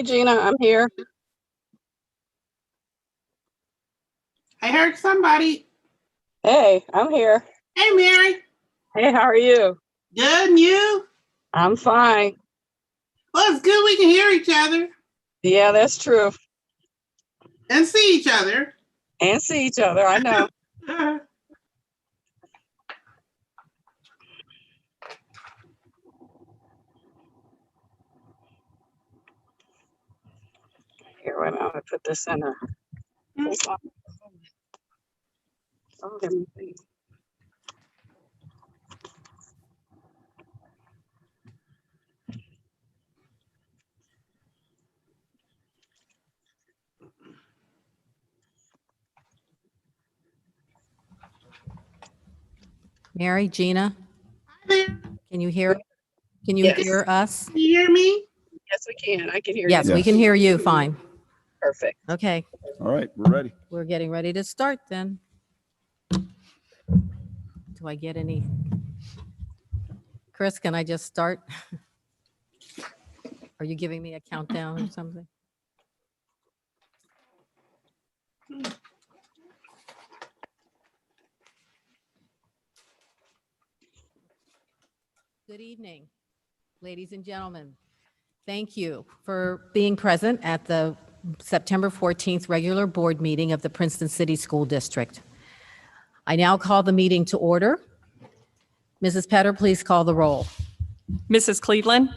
Hey, Gina, I'm here. I heard somebody. Hey, I'm here. Hey, Mary. Hey, how are you? Good, and you? I'm fine. Well, it's good we can hear each other Yeah, that's true. and see each other. And see each other, I know. Here, wait a minute, I'm gonna put this in there. Hold on. Oh, let me see. Mary, Gina, Hi there. can you hear? Can you Yes. hear us? Can you hear me? Yes, we can. I can hear Yes, you. we can hear you fine. Perfect. Okay, All right, we're ready. we're getting ready to start then. Do I get any? Chris, can I just start? Are you giving me a countdown or something? Good evening, ladies and gentlemen. Thank you for being present at the September 14th regular board meeting of the Princeton City School District. I now call the meeting to order. Mrs. Petter, please call the roll. Mrs. Cleveland,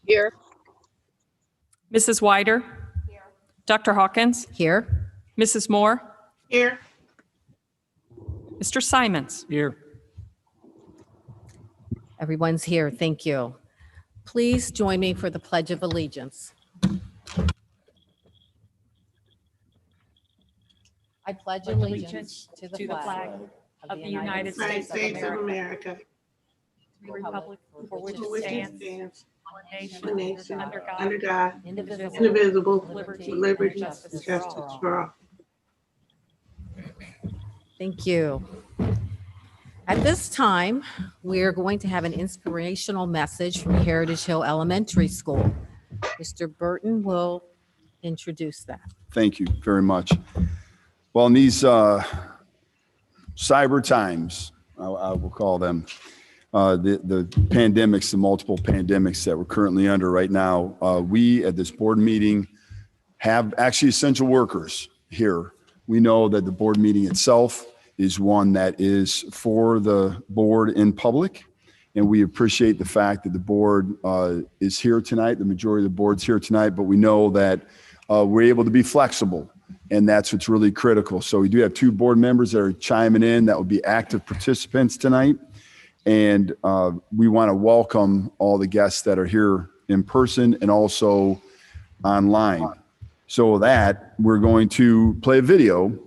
Here. Mrs. Wider, Dr. Hawkins, Here. Mrs. Moore, Here. Mr. Simons. Here. Everyone's here. Thank you. Please join me for the Pledge of Allegiance. I pledge allegiance to the flag of the United United States States of America. the republic for which For which it it stands, stands, one one nation, nation, under God, under God, indivisible, indivisible, with liberty, liberty and and justice justice for all. for all. Thank you. At this time, we're going to have an inspirational message from Heritage Hill Elementary School. Mr. Burton will introduce that. Thank you very much. Well, in these cyber times, I will call them, the pandemics, the multiple pandemics that we're currently under right now, we at this board meeting have actually essential workers here. We know that the board meeting itself is one that is for the board in public. And we appreciate the fact that the board is here tonight. The majority of the board's here tonight, but we know that we're able to be flexible. And that's what's really critical. So we do have two board members that are chiming in that will be active participants tonight. And we want to welcome all the guests that are here in person and also online. So with that, we're going to play a video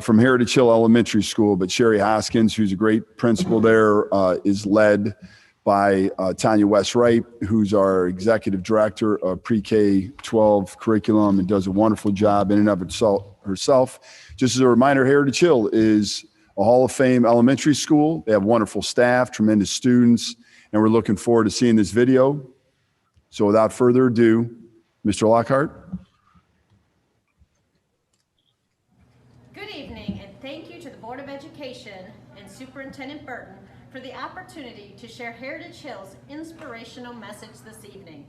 from Heritage Hill Elementary School, but Sherry Hoskins, who's a great principal there, is led by Tanya West-Wright, who's our executive director of pre-K 12 curriculum and does a wonderful job in and of itself herself. Just as a reminder, Heritage Hill is a Hall of Fame elementary school. They have wonderful staff, tremendous students, and we're looking forward to seeing this video. So without further ado, Mr. Lockhart. Good evening, and thank you to the Board of Education and Superintendent Burton for the opportunity to share Heritage Hill's inspirational message this evening.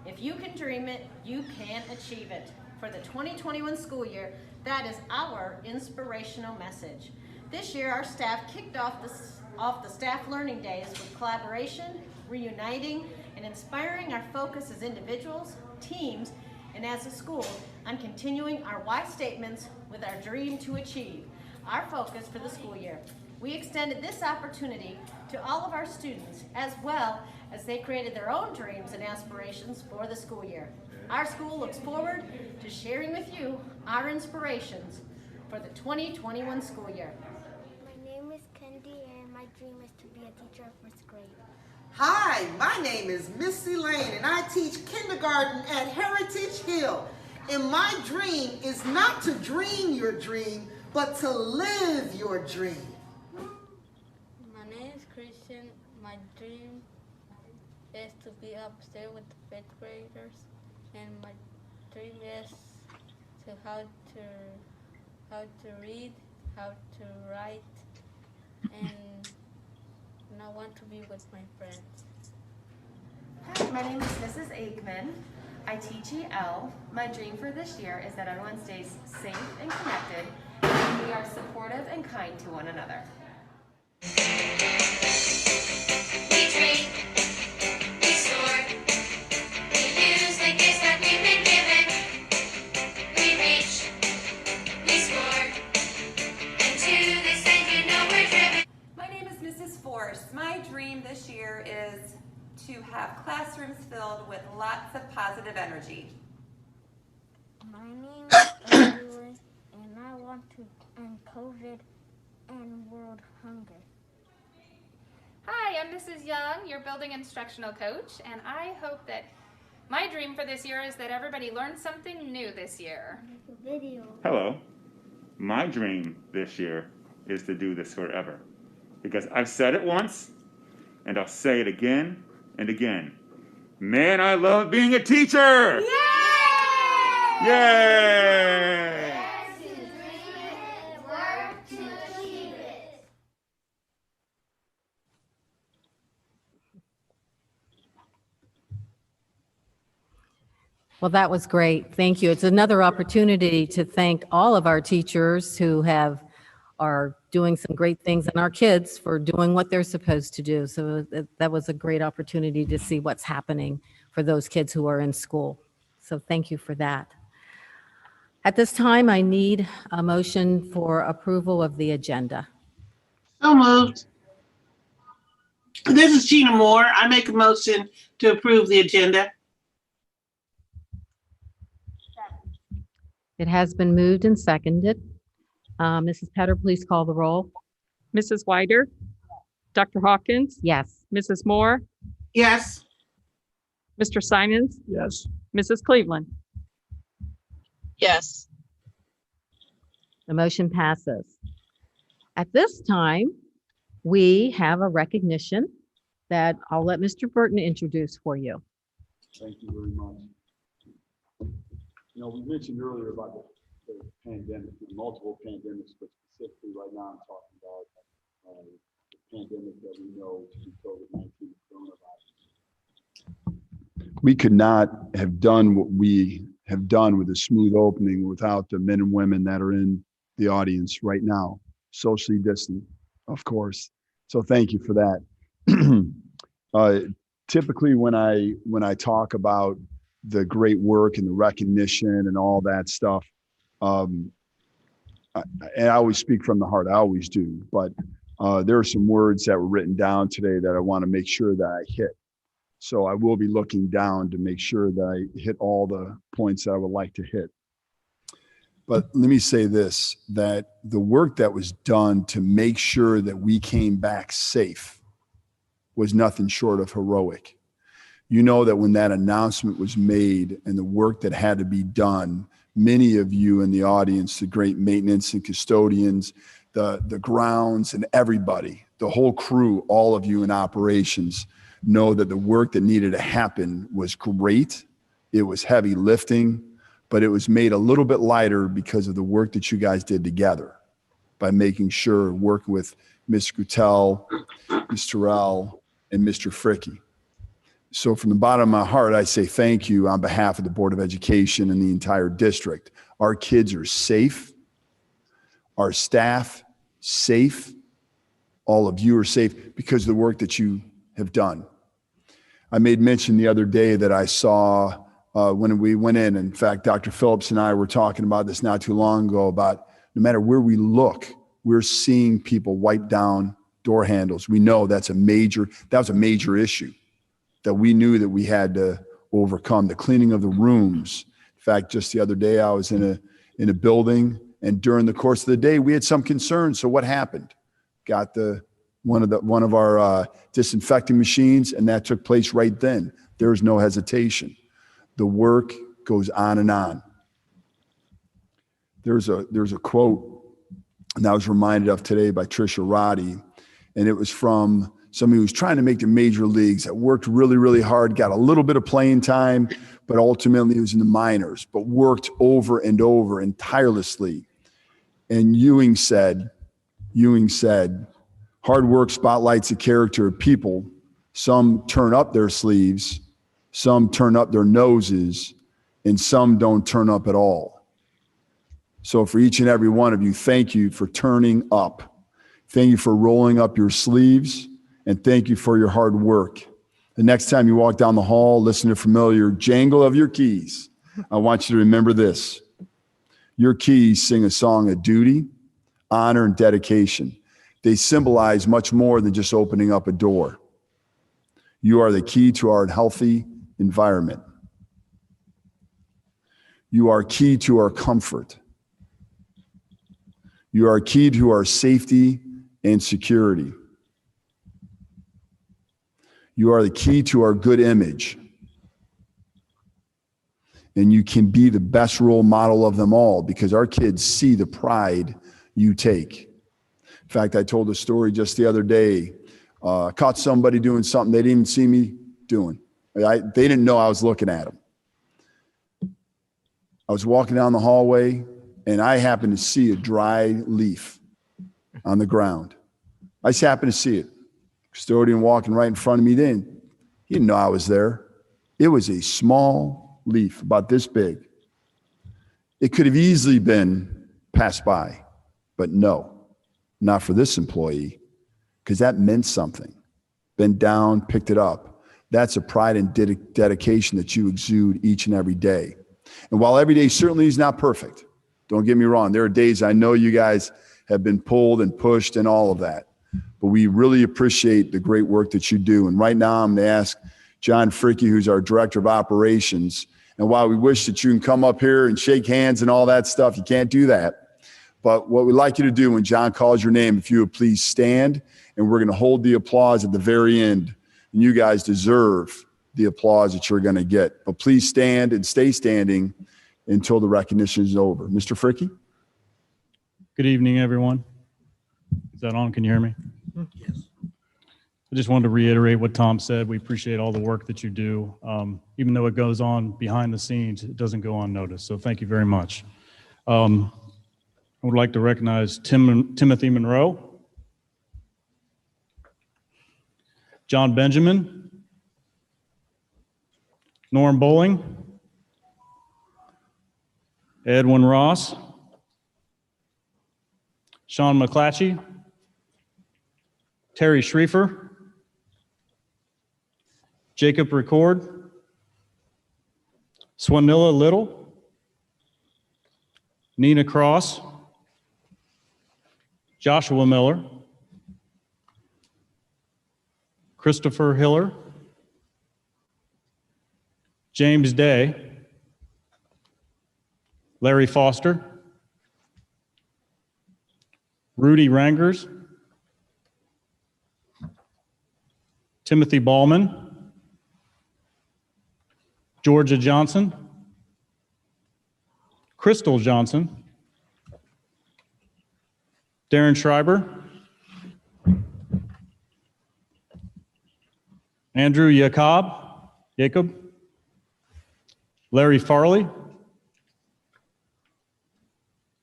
If you can dream it, you can achieve it. For the 2021 school year, that is our inspirational message. This year, our staff kicked off the staff learning days with collaboration, reuniting, and inspiring our focus as individuals, teams, and as a school on continuing our why statements with our dream to achieve, our focus for the school year. We extended this opportunity to all of our students as well as they created their own dreams and aspirations for the school year. Our school looks forward to sharing with you our inspirations for the 2021 school year. My name is Kendi and my dream is to be a teacher of first grade. Hi, my name is Missy Lane and I teach kindergarten at Heritage Hill. And my dream is not to dream your dream, but to live your dream. My name is Christian. My dream is to be upstairs with the fifth graders. and my dream is to how to read, how to write, and I want to be with my friends. Hi, my name is Mrs. Aikman. I teach EL. My dream for this year is that everyone stays safe and connected, and we are supportive and kind to one another. We dream, we soar, we use the gifts that we've been given. We reach, we score, and to this end you know we're driven. My name is Mrs. Force. My dream this year is to have classrooms filled with lots of positive energy. My name is Andrew, and I want to end COVID and world hunger. Hi, I'm Mrs. Young, your building instructional coach, and I hope that my dream for this year is that everybody learns something new this year. Make a video. Hello. My dream this year is to do this forever. Because I've said it once, and I'll say it again and again. Man, I love being a teacher! Yay! Yay! Well, that was great. Thank you. It's another opportunity to thank all of our teachers who are doing some great things, and our kids for doing what they're supposed to do. So that was a great opportunity to see what's happening for those kids who are in school. So thank you for that. At this time, I need a motion for approval of the agenda. So moved. This is Gina Moore. I make a motion to approve the agenda. It has been moved and seconded. Mrs. Petter, please call the roll. Mrs. Weider, Dr. Hawkins, Yes. Mrs. Moore, Yes. Mr. Simons, Yes. Mrs. Cleveland. Yes. The motion passes. At this time, we have a recognition that I'll let Mr. Burton introduce for you. Thank you very much. You know, we mentioned earlier about the pandemic, the multiple pandemics, but specifically right now I'm talking about the pandemic that we know to be COVID-19 coronavirus. We could not have done what we have done with a smooth opening without the men and women that are in the audience right now, socially distant, of course. So thank you for that. Typically when I talk about the great work and the recognition and all that stuff, and I always speak from the heart, I always do, but there are some words that were written down today that I want to make sure that I hit. So I will be looking down to make sure that I hit all the points that I would like to hit. But let me say this, that the work that was done to make sure that we came back safe was nothing short of heroic. You know that when that announcement was made and the work that had to be done, many of you in the audience, the great maintenance and custodians, the grounds and everybody, the whole crew, all of you in operations, know that the work that needed to happen was great. It was heavy lifting, but it was made a little bit lighter because of the work that you guys did together by making sure, working with Ms. Gutel, Ms. Terrell, and Mr. Fricky. So from the bottom of my heart, I say thank you on behalf of the Board of Education and the entire district. Our kids are safe. Our staff safe. All of you are safe because of the work that you have done. I made mention the other day that I saw when we went in fact, Dr. Phillips and I were talking about this not too long ago about no matter where we look, we're seeing people wipe down door handles. We know that was a major issue that we knew that we had to overcome. The cleaning of the rooms. In fact, just the other day I was in a building, and during the course of the day we had some concerns. So what happened? Got one of our disinfecting machines, and that took place right then. There's no hesitation. The work goes on and on. There's a quote that I was reminded of today by Trisha Roddy, and it was from somebody who's trying to make the major leagues, that worked really, really hard, got a little bit of playing time, but ultimately it was in the minors, but worked over and over and tirelessly. And Ewing said, hard work spotlights the character of people. Some turn up their sleeves, some turn up their noses, and some don't turn up at all. So for each and every one of you, thank you for turning up. Thank you for rolling up your sleeves, and thank you for your hard work. The next time you walk down the hall, listen to the familiar jangle of your keys. I want you to remember this. Your keys sing a song of duty, honor, and dedication. They symbolize much more than just opening up a door. You are the key to our healthy environment. You are key to our comfort. You are key to our safety and security. You are the key to our good image. And you can be the best role model of them all because our kids see the pride you take. In fact, I told a story just the other day. Caught somebody doing something they didn't even see me doing. They didn't know I was looking at them. I was walking down the hallway and I happened to see a dry leaf on the ground. I just happened to see it. Custodian walking right in front of me, he didn't know I was there. It was a small leaf, about this big. It could have easily been passed by, but no, not for this employee, because that meant something. Bent down, picked it up. That's a pride and dedication that you exude each and every day. And while every day certainly is not perfect, don't get me wrong, there are days I know you guys have been pulled and pushed and all of that. But we really appreciate the great work that you do. And right now I'm going to ask John Fricke, who's our Director of Operations. And while we wish that you can come up here and shake hands and all that stuff, you can't do that. But what we'd like you to do when John calls your name, if you would please stand, and we're going to hold the applause at the very end. And you guys deserve the applause that you're going to get. But please stand and stay standing until the recognition is over. Mr. Fricke? Good evening, everyone. Is that on? Can you hear me? Yes. I just wanted to reiterate what Tom said. We appreciate all the work that you do. Even though it goes on behind the scenes, it doesn't go unnoticed. So thank you very much. I would like to recognize Timothy Monroe, John Benjamin, Norm Bowling, Edwin Ross, Sean McClatchy, Terry Schriefer, Jacob Record, Swanilla Little, Nina Cross, Joshua Miller, Christopher Hiller, James Day, Larry Foster, Rudy Rangers, Timothy Ballman, Georgia Johnson, Crystal Johnson, Darren Schreiber, Andrew Jacob, Larry Farley,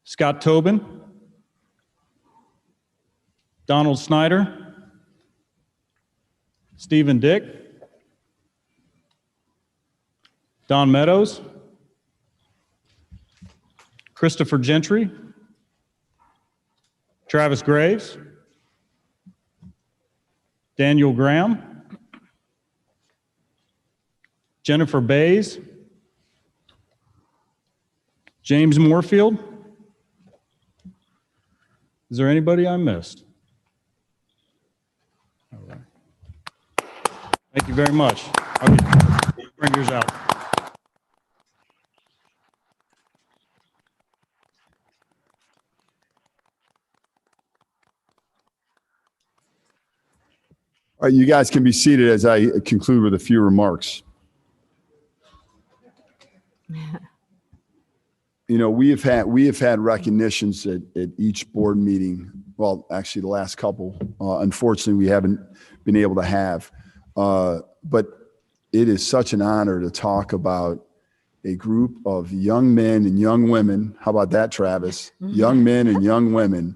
Scott Tobin, Donald Snyder, Stephen Dick, Don Meadows, Christopher Gentry, Travis Graves, Daniel Graham, Jennifer Bays, James Moorfield. Is there anybody I missed? All right. Thank you very much. Bring yours out. All right, you guys can be seated as I conclude with a few remarks. You know, we have had recognitions at each board meeting. Well, actually, the last couple, unfortunately, we haven't been able to have. But it is such an honor to talk about a group of young men and young women. How about that, Travis? Young men and young women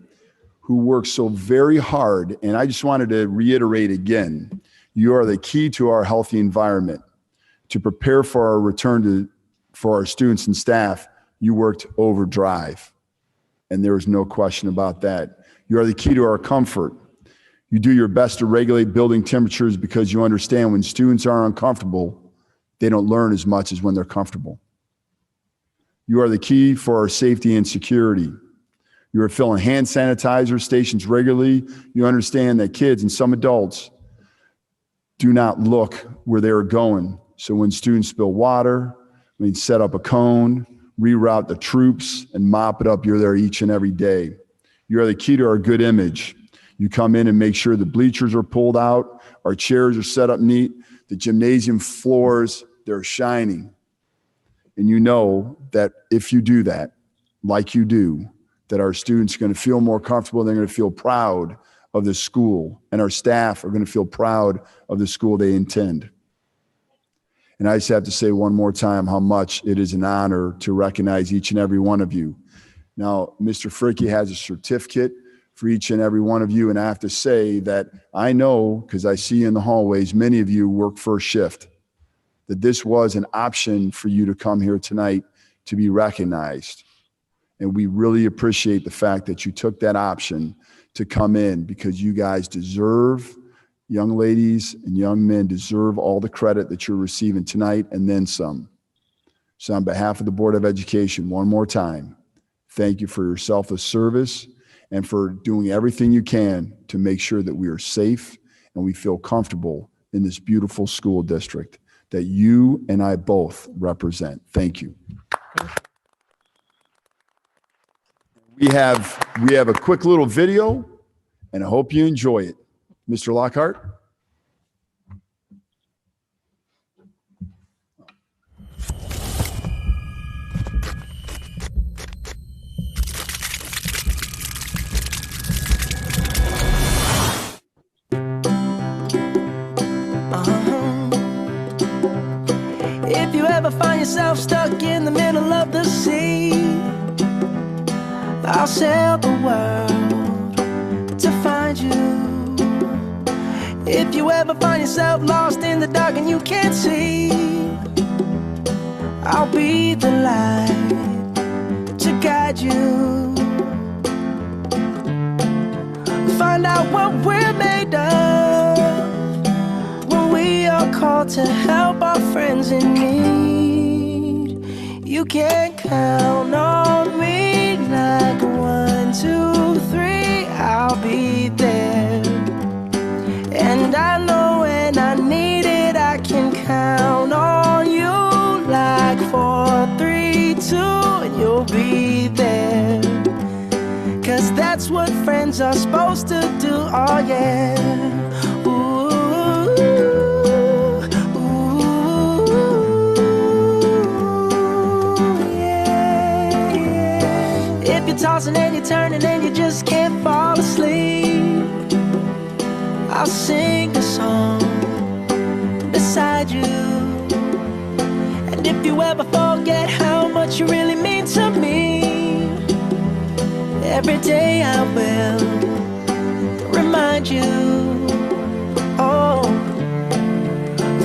who work so very hard. And I just wanted to reiterate again, you are the key to our healthy environment. To prepare for our return for our students and staff, you worked overdrive. And there is no question about that. You are the key to our comfort. You do your best to regulate building temperatures because you understand when students are uncomfortable, they don't learn as much as when they're comfortable. You are the key for our safety and security. You are filling hand sanitizer stations regularly. You understand that kids and some adults do not look where they are going. So when students spill water, we set up a cone, reroute the troops, and mop it up. You're there each and every day. You are the key to our good image. You come in and make sure the bleachers are pulled out, our chairs are set up neat, the gymnasium floors, they're shining. And you know that if you do that, like you do, that our students are going to feel more comfortable, they're going to feel proud of the school, and our staff are going to feel proud of the school they attend. And I just have to say one more time how much it is an honor to recognize each and every one of you. Now, Mr. Fricky has a certificate for each and every one of you, and I have to say that I know, because I see in the hallways, many of you work first shift, that this was an option for you to come here tonight to be recognized. And we really appreciate the fact that you took that option to come in, because you guys deserve, young ladies and young men deserve all the credit that you're receiving tonight and then some. So on behalf of the Board of Education, one more time, thank you for your selfless service and for doing everything you can to make sure that we are safe and we feel comfortable in this beautiful school district that you and I both represent. Thank you. We have a quick little video, and I hope you enjoy it. Mr. Lockhart. If you ever find yourself stuck in the middle of the sea, I'll sail the world to find you. If you ever find yourself lost in the dark and you can't see, I'll be the light to guide you. Find out what we're made of when we are called to help our friends in need. You can count on me like 1, 2, 3, I'll be there. And I know when I need it, I can count on you like 4, 3, 2, and you'll be there. 'Cause that's what friends are supposed to do, oh yeah. Ooh, yeah, yeah. If you're tossing and you're turning and you just can't fall asleep, I'll sing a song beside you. And if you ever forget how much you really mean to me, every day I will remind you. Oh,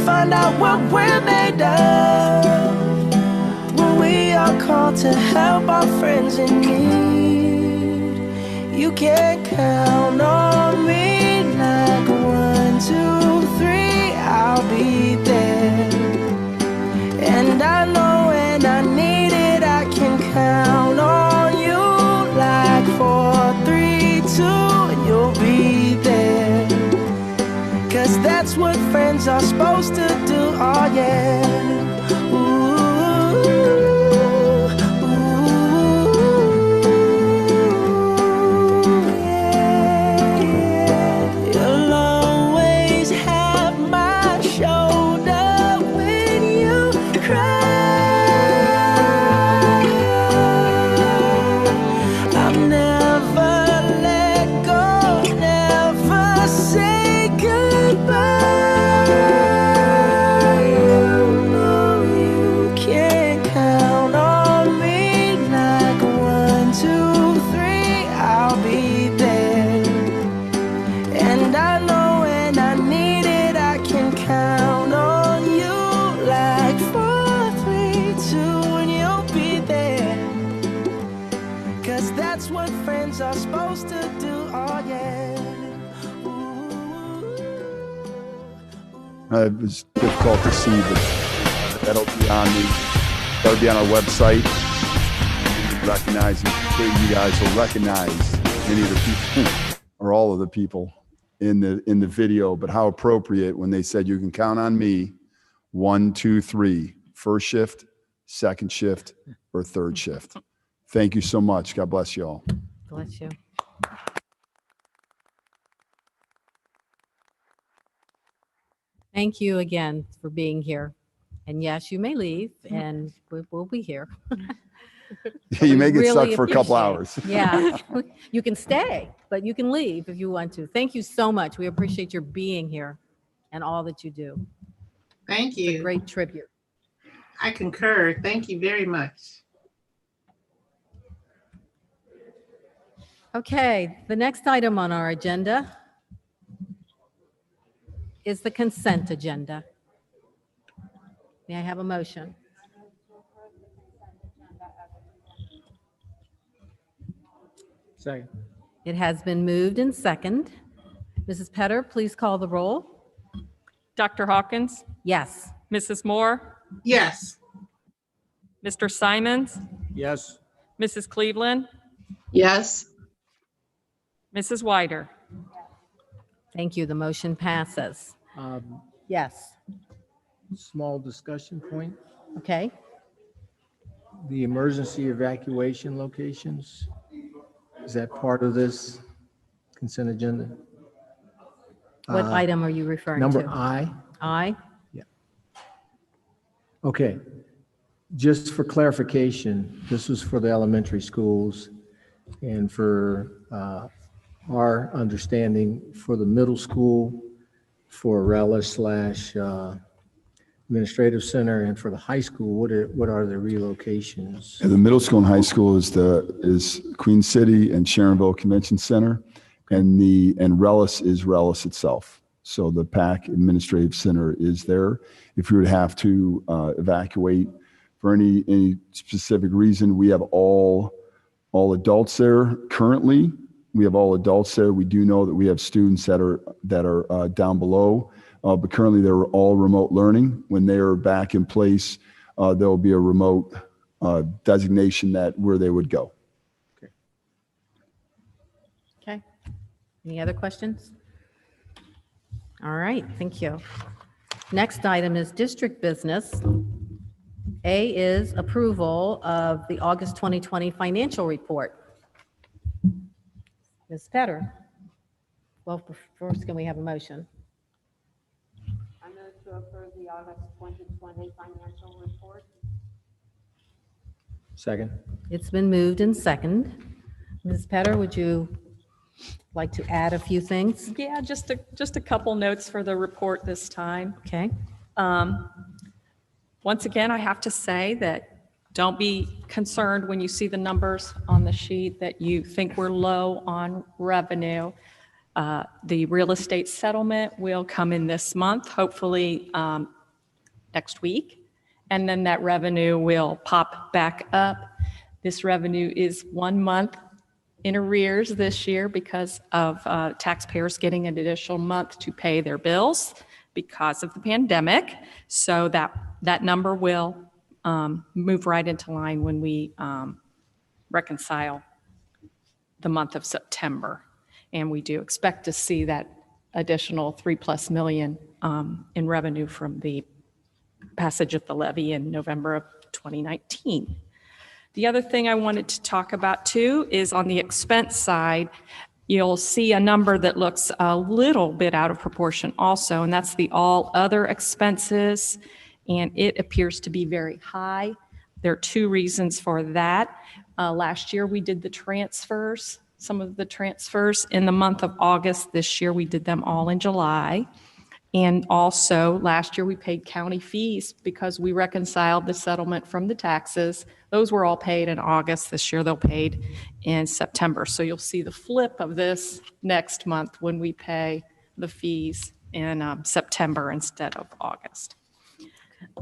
find out what we're made of when we are called to help our friends in need. You can count on me like 1, 2, 3, I'll be there. And I know when I need it, I can count on you like 4, 3, 2, and you'll be there. 'Cause that's what friends are supposed to do, oh yeah. Ooh, yeah, yeah. You'll always have my shoulder when you cry. I'll never let go, never say goodbye. that's what friends are supposed to do. Oh yeah. It was difficult to see, but that'll be on our website. Recognizing, you guys will recognize many of the people or all of the people in the video, but how appropriate when they said you can count on me, 1, 2, 3, first shift, second shift, or third shift. Thank you so much. God bless you all. Bless you. Thank you again for being here. And yes, you may leave and we'll be here. You may get Really stuck for a couple appreciate- hours. Yeah, you can stay, but you can leave if you want to. Thank you so much. We appreciate your being here and all that you do. Thank It's a you. great tribute. I concur. Thank you very much. Okay, the next item on our agenda is the consent agenda. May I have a motion? Second. It has been moved and second. Mrs. Petter, please call the roll. Dr. Hawkins, Yes. Mrs. Moore, Yes. Mr. Simons, Yes. Mrs. Cleveland, Yes. Mrs. Wyder. Thank you. The motion passes. Yes. Small discussion point. Okay. The emergency evacuation locations, is that part of this consent agenda? What item are you referring to? Number I. I? Okay. Just for clarification, this was for the elementary schools and for our understanding for the middle school, for Relish / administrative center, and for the high school, what are the relocations? And the middle school and high school is Queen City and Sharonville Convention Center, and Relish is Relish itself. So the PAC Administrative Center is there. If you would have to evacuate for any specific reason, we have all adults there currently. We have all adults there. We do know that we have students that are down below, but currently they're all remote learning. When they are back in place, there will be a remote designation where they would go. Okay. Any other questions? All right, thank you. Next item is district business. A is approval of the August 2020 financial report. Ms. Petter. Well, first, can we have a motion? I move to approve the August 2020 financial report. Second. It's been moved and second. Ms. Petter, would you like to add a few things? Yeah, just a couple notes for the report this time. Okay. Once again, I have to say that don't be concerned when you see the numbers on the sheet that you think we're low on revenue. The real estate settlement will come in this month, hopefully next week, and then that revenue will pop back up. This revenue is 1 month in arrears this year because of taxpayers getting an additional month to pay their bills because of the pandemic. So that number will move right into line when we reconcile the month of September. And we do expect to see that additional $3+ million in revenue from the passage of the levy in November of 2019. The other thing I wanted to talk about too is on the expense side, you'll see a number that looks a little bit out of proportion also, and that's the all other expenses, and it appears to be very high. There are two reasons for that. Last year we did the transfers, some of the transfers in the month of August. This year we did them all in July. And also last year we paid county fees because we reconciled the settlement from the taxes. Those were all paid in August. This year they'll paid in September. So you'll see the flip of this next month when we pay the fees in September instead of August.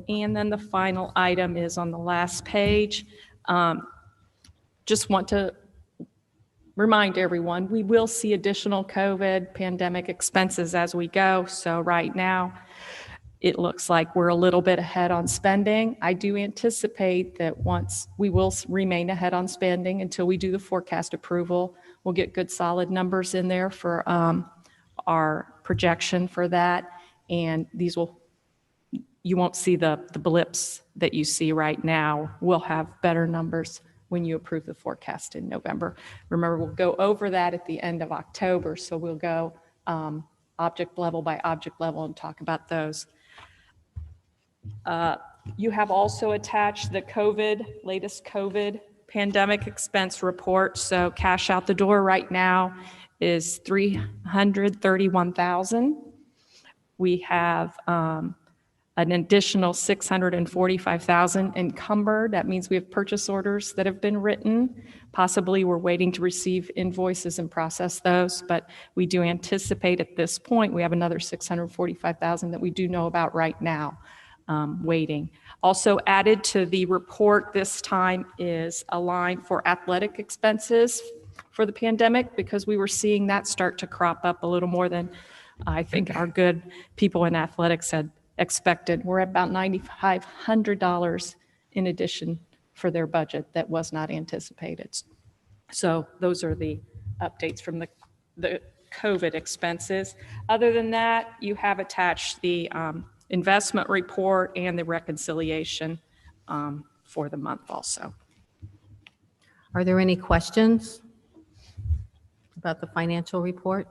And then the final item is on the last page. Just want to remind everyone, we will see additional COVID pandemic expenses as we go. So right now, it looks like we're a little bit ahead on spending. I do anticipate that once we will remain ahead on spending until we do the forecast approval, we'll get good solid numbers in there for our projection for that. And these will, you won't see the blips that you see right now. We'll have better numbers when you approve the forecast in November. Remember, we'll go over that at the end of October. So we'll go object level by object level and talk about those. You have also attached the latest COVID pandemic expense report. So cash out the door right now is $331,000. We have an additional $645,000 encumbered. That means we have purchase orders that have been written. Possibly we're waiting to receive invoices and process those, but we do anticipate at this point we have another $645,000 that we do know about right now. Waiting. Also added to the report this time is a line for athletic expenses for the pandemic, because we were seeing that start to crop up a little more than I think our good people in athletics had expected. We're at about $9,500 in addition for their budget that was not anticipated. So those are the updates from the COVID expenses. Other than that, you have attached the investment report and the reconciliation for the month also. Are there any questions about the financial report?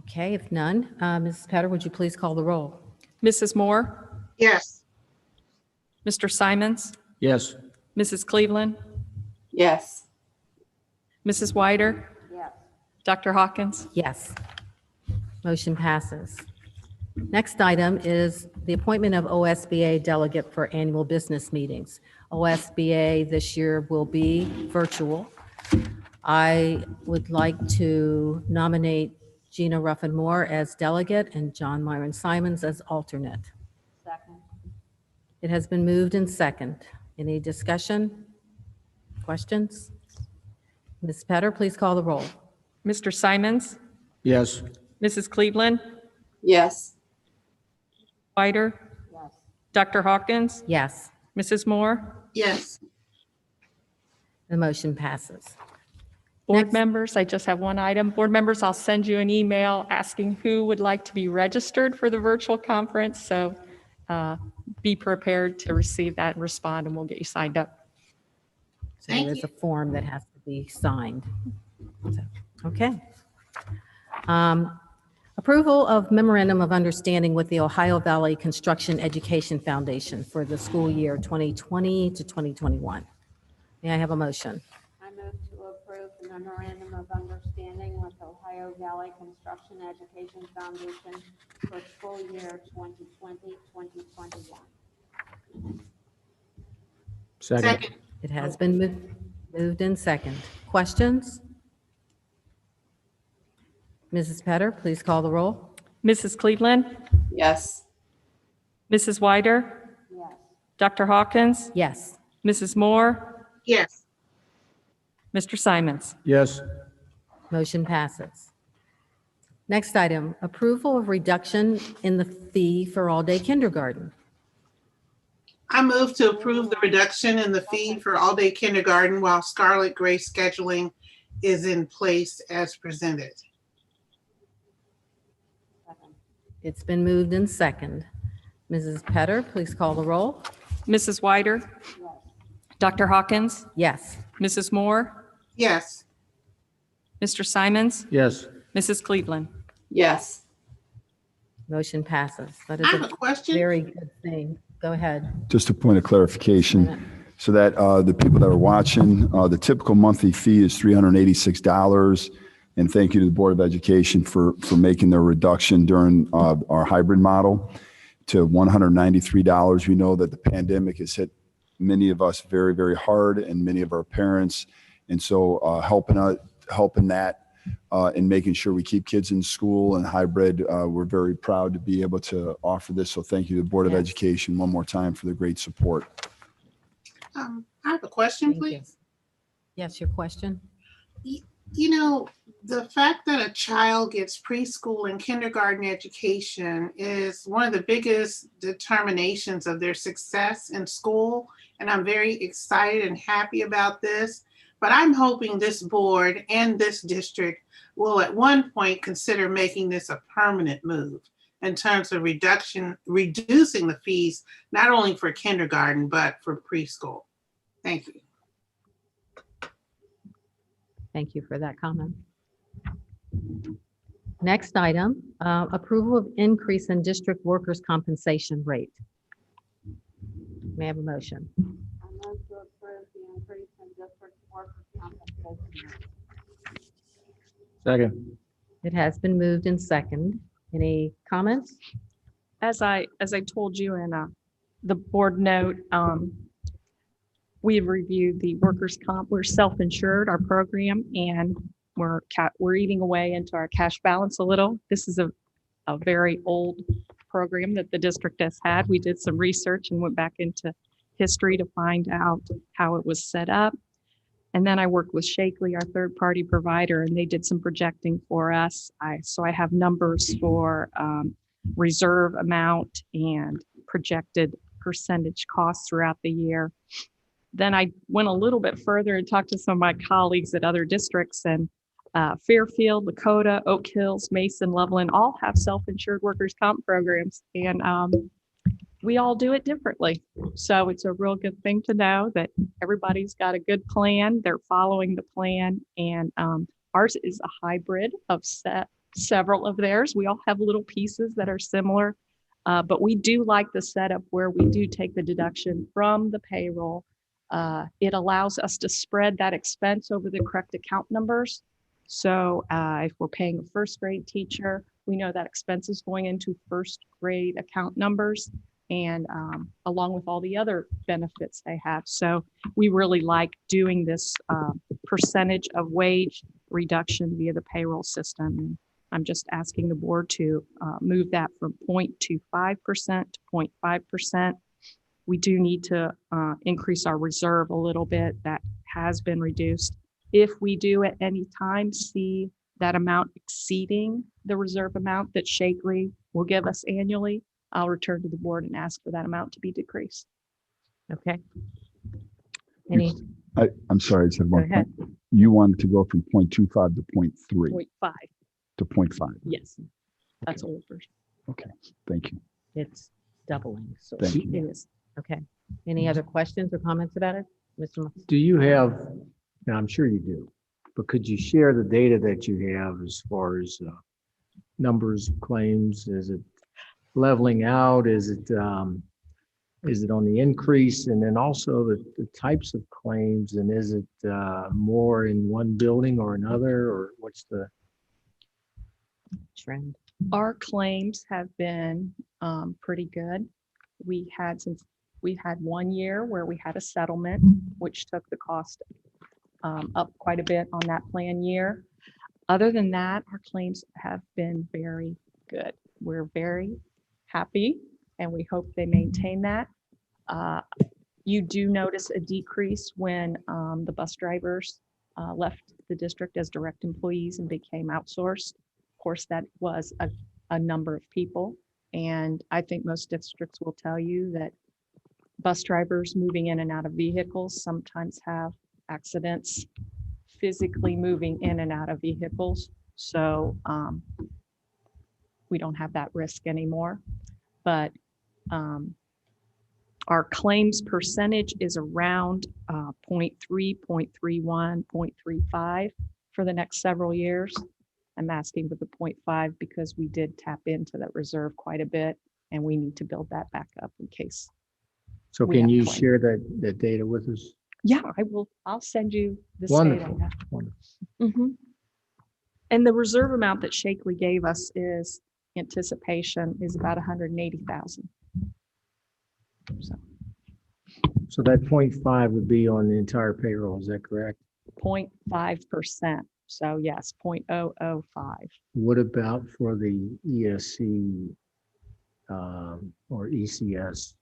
Okay, if none, Mrs. Petter, would you please call the roll? Mrs. Moore? Yes. Mr. Simons? Yes. Mrs. Cleveland? Yes. Mrs. Wider? Yes. Dr. Hawkins? Yes. Motion passes. Next item is the appointment of OSBA delegate for annual business meetings. OSBA this year will be virtual. I would like to nominate Gina Ruffin-Moore as delegate and John Myron Simons as alternate. Second. It has been moved and second. Any discussion? Questions? Ms. Petter, please call the roll. Mr. Simons? Yes. Mrs. Cleveland? Yes. Wider? Yes. Dr. Hawkins? Yes. Mrs. Moore? Yes. The motion passes. Board members, I just have one item. Board members, I'll send you an email asking who would like to be registered for the virtual conference. So be prepared to receive that and respond, and we'll get you signed up. So there is a form that has to be signed. So, okay. Approval of memorandum of understanding with the Ohio Valley Construction Education Foundation for the school year 2020 to 2021. May I have a motion? I move to approve the memorandum of understanding with Ohio Valley Construction Education Foundation for school year 2020-2021. Second. It has been moved in second. Questions? Mrs. Petter, please call the roll. Mrs. Cleveland? Yes. Mrs. Wider? Yes. Dr. Hawkins? Yes. Mrs. Moore? Yes. Mr. Simons? Yes. Motion passes. Next item, approval of reduction in the fee for all-day kindergarten. I move to approve the reduction in the fee for all-day kindergarten while Scarlet Gray scheduling is in place as presented. It's been moved in second. Mrs. Petter, please call the roll. Mrs. Wider? Yes. Dr. Hawkins? Yes. Mrs. Moore? Yes. Mr. Simons? Yes. Mrs. Cleveland? Yes. Motion passes. That I is have a a question. very good thing. Go ahead. Just a point of clarification, so that the people that are watching, the typical monthly fee is $386. And thank you to the Board of Education for making their reduction during our hybrid model to $193. We know that the pandemic has hit many of us very, very hard, and many of our parents. And so helping that and making sure we keep kids in school and hybrid, we're very proud to be able to offer this. So thank you to the Board of Education one more time for the great support. I I have a question, Thank you. please. Yes, your question? You know, the fact that a child gets preschool and kindergarten education is one of the biggest determinations of their success in school. And I'm very excited and happy about this. But I'm hoping this board and this district will at one point consider making this a permanent move in terms of reducing the fees, not only for kindergarten, but for preschool. Thank you. Thank you for that comment. Next item, approval of increase in district workers' compensation rate. May I have a motion? I move to approve the increase in district workers' compensation rate. Second. It has been moved and second. Any comments? As I told you in the board note, we have reviewed the workers' comp. We're self-insured, our program, and we're eating away into our cash balance a little. This is a very old program that the district has had. We did some research and went back into history to find out how it was set up. And then I worked with Shakely, our third-party provider, and they did some projecting for us. So I have numbers for reserve amount and projected percentage costs throughout the year. Then I went a little bit further and talked to some of my colleagues at other districts, and Fairfield, Lakota, Oak Hills, Mason, Loveland all have self-insured workers' comp programs, and we all do it differently. So it's a real good thing to know that everybody's got a good plan. They're following the plan, and ours is a hybrid of several of theirs. We all have little pieces that are similar, but we do like the setup where we do take the deduction from the payroll. It allows us to spread that expense over the correct account numbers. So if we're paying a first grade teacher, we know that expense is going into first grade account numbers, and along with all the other benefits they have. So we really like doing this percentage of wage reduction via the payroll system. And I'm just asking the board to move that from 0.25% to 0.5%. We do need to increase our reserve a little bit. That has been reduced. If we do at any time see that amount exceeding the reserve amount that Shakely will give us annually, I'll return to the board and ask for that amount to be decreased. Okay. I'm sorry, I said Go one ahead. point. You wanted to go from 0.25 to 0.3 0.5. to 0.5. Yes, that's old version. Okay, thank you. It's doubling. So Thank it you. is. Okay. Any other questions or comments about it? Mr. Moss? Do you have, now I'm sure you do, but could you share the data that you have as far as numbers of claims? Is it leveling out? Is it on the increase? And then also the types of claims, and is it more in one building or another, or what's the trend? Our claims have been pretty good. We had 1 year where we had a settlement, which took the cost up quite a bit on that plan year. Other than that, our claims have been very good. We're very happy, and we hope they maintain that. You do notice a decrease when the bus drivers left the district as direct employees and became outsourced. Of course, that was a number of people, and I think most districts will tell you that bus drivers moving in and out of vehicles sometimes have accidents physically moving in and out of vehicles. So we don't have that risk anymore. But our claims percentage is around 0.3, 0.31, 0.35 for the next several years. I'm asking for the 0.5 because we did tap into that reserve quite a bit, and we need to build that back up in case. So we can have you claims. share that data with us? Yeah, I will. I'll send you this Wonderful. data. Wonderful. Mm-hmm. And the reserve amount that Shakely gave us is anticipation is about 180,000. So that 0.5 would be on the entire payroll, is that correct? 0.5%. So yes, 0.005. What about for the ESC or ECS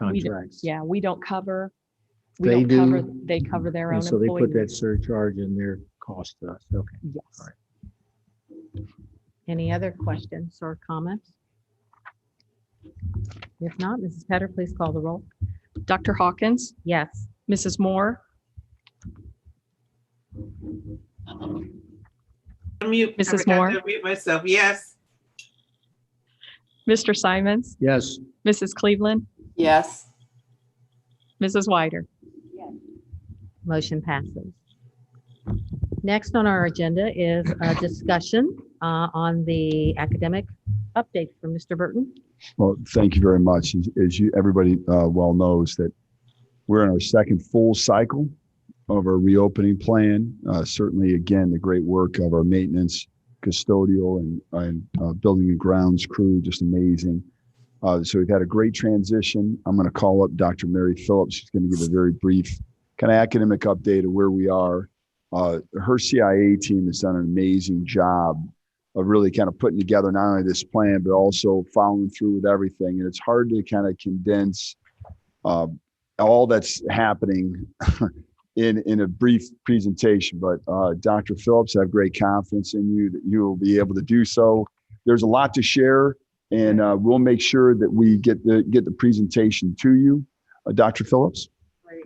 We don't- contracts? Yeah, we don't cover We They don't cover, do? they cover their own And so they put that employees. surcharge in their cost to us. Okay. Yes. All right. Any other questions or comments? If not, Mrs. Petter, please call the roll. Dr. Hawkins, Yes. Mrs. Moore, Unmute. Mrs. I forgot Moore? to unmute myself. Yes. Mr. Simons, Yes. Mrs. Cleveland, Yes. Mrs. Wyder. Motion passes. Next on our agenda is a discussion on the academic update from Mr. Burton. Well, thank you very much. As you, everybody well knows that we're in our second full cycle of our reopening plan. Certainly, again, the great work of our maintenance, custodial, and building and grounds crew, just amazing. So we've had a great transition. I'm going to call up Dr. Mary Phillips. She's going to give a very brief kind of academic update of where we are. Her CIA team has done an amazing job of really kind of putting together not only this plan, but also following through with everything. And it's hard to kind of condense all that's happening in a brief presentation. But Dr. Phillips, I have great confidence in you that you will be able to do so. There's a lot to share, and we'll make sure that we get the presentation to you. Dr. Phillips? Great.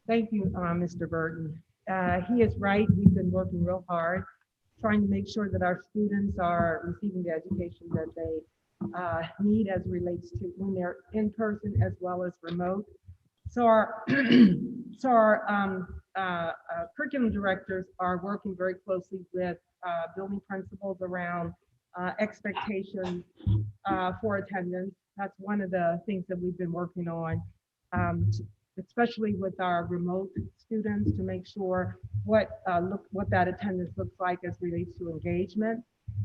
Thank you, Mr. Burton. He is right. We've been working real hard, trying to make sure that our students are receiving the education that they need as relates to when they're in person as well as remote. So our curriculum directors are working very closely with building principals around expectations for attendance. That's one of the things that we've been working on, especially with our remote students, to make sure what that attendance looks like as relates to engagement.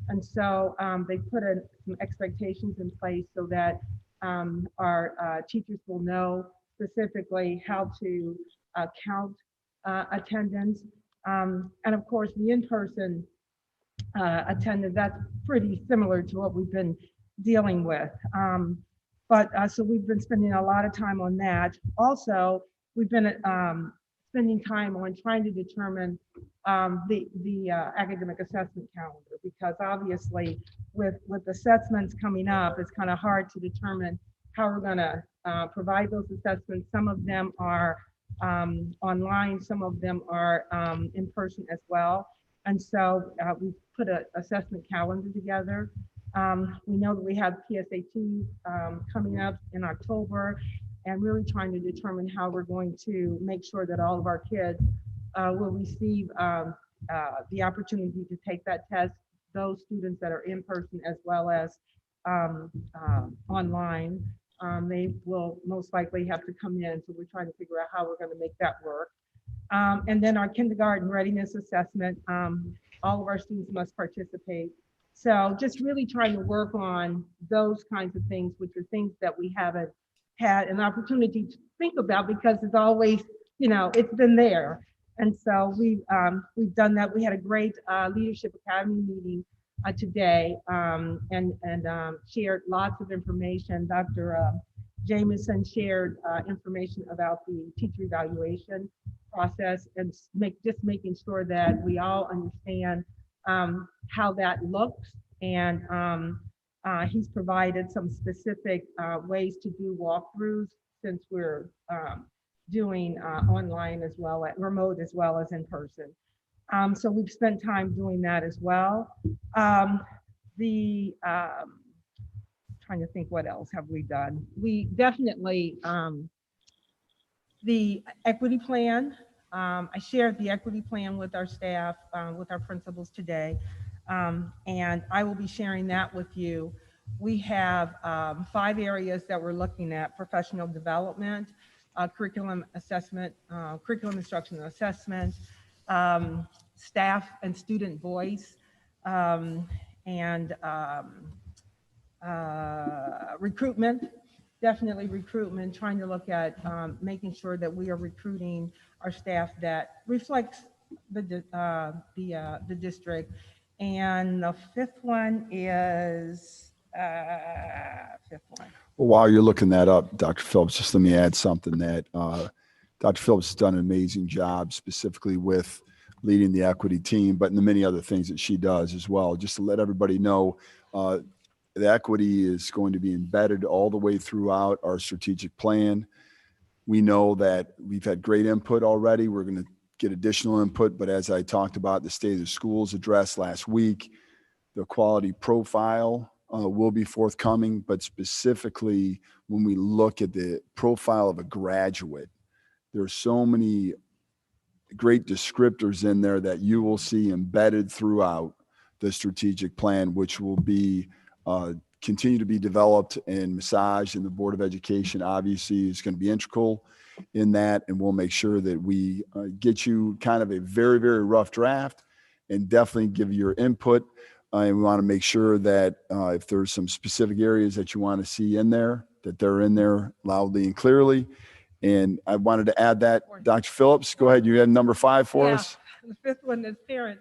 And so they put some expectations in place so that our teachers will know specifically how to count attendance. And of course, the in-person attendance, that's pretty similar to what we've been dealing with. So we've been spending a lot of time on that. Also, we've been spending time on trying to determine the academic assessment calendar, because obviously with assessments coming up, it's kind of hard to determine how we're going to provide those assessments. Some of them are online, some of them are in person as well. And so we put an assessment calendar together. We know that we have PSAT coming up in October, and really trying to determine how we're going to make sure that all of our kids will receive the opportunity to take that test, those students that are in person as well as online. They will most likely have to come in, so we're trying to figure out how we're going to make that work. And then our kindergarten readiness assessment, all of our students must participate. So just really trying to work on those kinds of things, which are things that we haven't had an opportunity to think about, because it's always, it's been there. And so we've done that. We had a great Leadership Academy meeting today, and shared lots of information. Dr. Jameson shared information about the teacher evaluation process, and just making sure that we all understand how that looks. And he's provided some specific ways to do walkthroughs, since we're doing online as well, at remote as well as in person. So we've spent time doing that as well. Trying to think, what else have we done? We definitely, the equity plan, I shared the equity plan with our staff, with our principals today, and I will be sharing that with you. We have 5 areas that we're looking at: professional development, curriculum assessment, curriculum instruction and assessment, staff and student voice, and recruitment, definitely recruitment, trying to look at making sure that we are recruiting our staff that reflects the district. And the 5th one is, Well, while you're looking that up, Dr. Phillips, just let me add something that Dr. Phillips has done an amazing job specifically with leading the equity team, but in the many other things that she does as well. Just to let everybody know, the equity is going to be embedded all the way throughout our strategic plan. We know that we've had great input already. We're going to get additional input, but as I talked about the State of the Schools address last week, the quality profile will be forthcoming, but specifically when we look at the profile of a graduate, there are so many great descriptors in there that you will see embedded throughout the strategic plan, which will be continue to be developed and massaged, and the Board of Education obviously is going to be integral in that, and we'll make sure that we get you kind of a very, very rough draft and definitely give you your input. And we want to make sure that if there's some specific areas that you want to see in there, that they're in there loudly and clearly. And I wanted to add that. Dr. Phillips, go ahead. You had number 5 for us. The fifth one is parent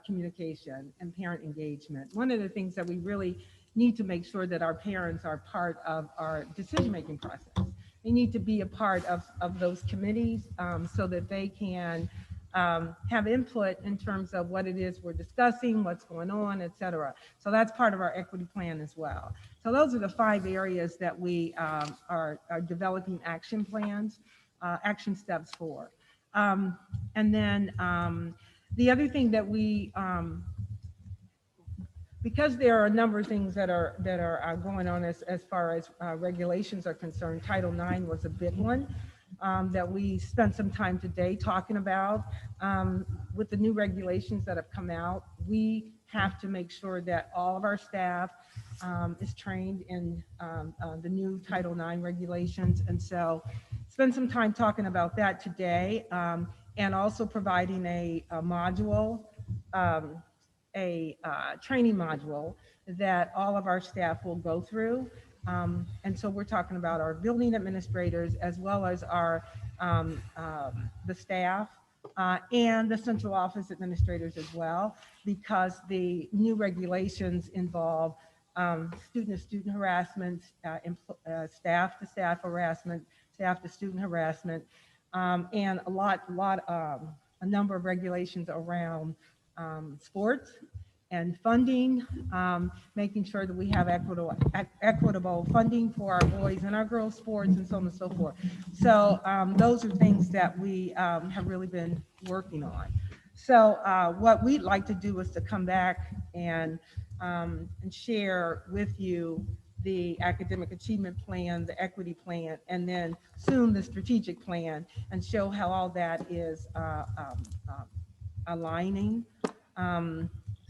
communication and parent engagement. One of the things that we really need to make sure that our parents are part of our decision-making process. They need to be a part of those committees so that they can have input in terms of what it is we're discussing, what's going on, et cetera. So that's part of our equity plan as well. So those are the 5 areas that we are developing action plans, action steps for. And then the other thing that we, because there are a number of things that are going on as far as regulations are concerned, Title IX was a big one that we spent some time today talking about. With the new regulations that have come out, we have to make sure that all of our staff is trained in the new Title IX regulations. And so spend some time talking about that today, and also providing a module, training module that all of our staff will go through. And so we're talking about our building administrators as well as our the staff and the central office administrators as well, because the new regulations involve student-to-student harassment, staff-to-staff harassment, staff-to-student harassment, and a number of regulations around sports and funding, making sure that we have equitable funding for our boys and our girls sports and so on and so forth. So those are things that we have really been working on. So what we'd like to do is to come back and share with you the academic achievement plan, the equity plan, and then soon the strategic plan, and show how all that is aligning,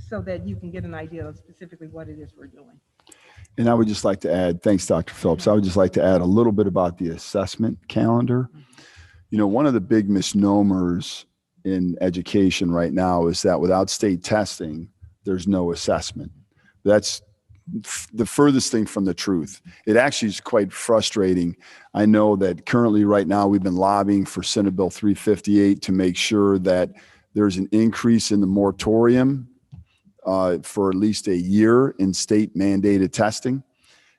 so that you can get an idea of specifically what it is we're doing. And I would just like to add, thanks, Dr. Phillips. I would just like to add a little bit about the assessment calendar. You know, one of the big misnomers in education right now is that without state testing, there's no assessment. That's the furthest thing from the truth. It actually is quite frustrating. I know that currently right now we've been lobbying for Senate Bill 358 to make sure that there's an increase in the moratorium for at least a year in state mandated testing.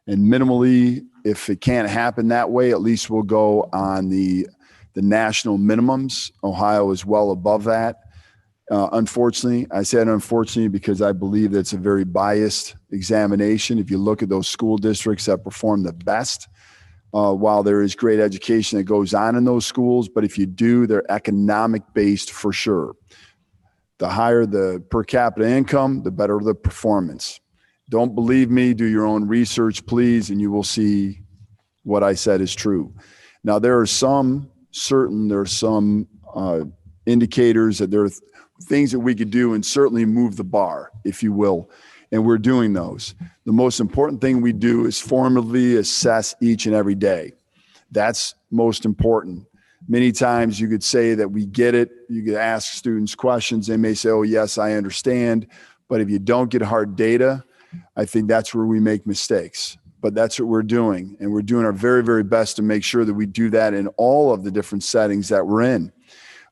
And minimally, if it can't happen that way, at least we'll go on the national minimums. Ohio is well above that. Unfortunately, I said unfortunately because I believe that's a very biased examination. If you look at those school districts that perform the best, while there is great education that goes on in those schools, but if you do, they're economic based for sure. The higher the per capita income, the better the performance. Don't believe me, do your own research, please, and you will see what I said is true. Now, there are some indicators that there are things that we could do and certainly move the bar, if you will, and we're doing those. The most important thing we do is formally assess each and every day. That's most important. Many times you could say that we get it. You could ask students questions. They may say, oh, yes, I understand. But if you don't get hard data, I think that's where we make mistakes. But that's what we're doing. And we're doing our very, very best to make sure that we do that in all of the different settings that we're in.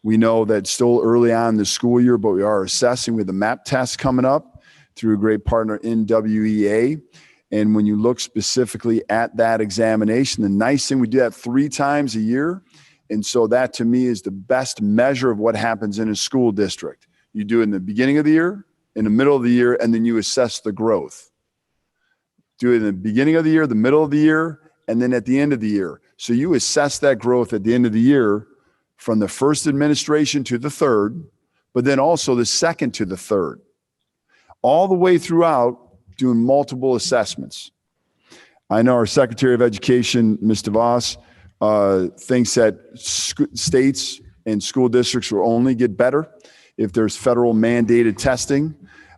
We know that it's still early on in the school year, but we are assessing with the MAP test coming up through a great partner in WEA. And when you look specifically at that examination, the nice thing, we do that 3 times a year. And so that to me is the best measure of what happens in a school district. You do it in the beginning of the year, in the middle of the year, and then you assess the growth. Do it in the beginning of the year, the middle of the year, and then at the end of the year. So you assess that growth at the end of the year from the first administration to the third, but then also the second to the third. All the way throughout, doing multiple assessments. I know our Secretary of Education, Ms. DeVos, thinks that states and school districts will only get better if there's federal mandated testing.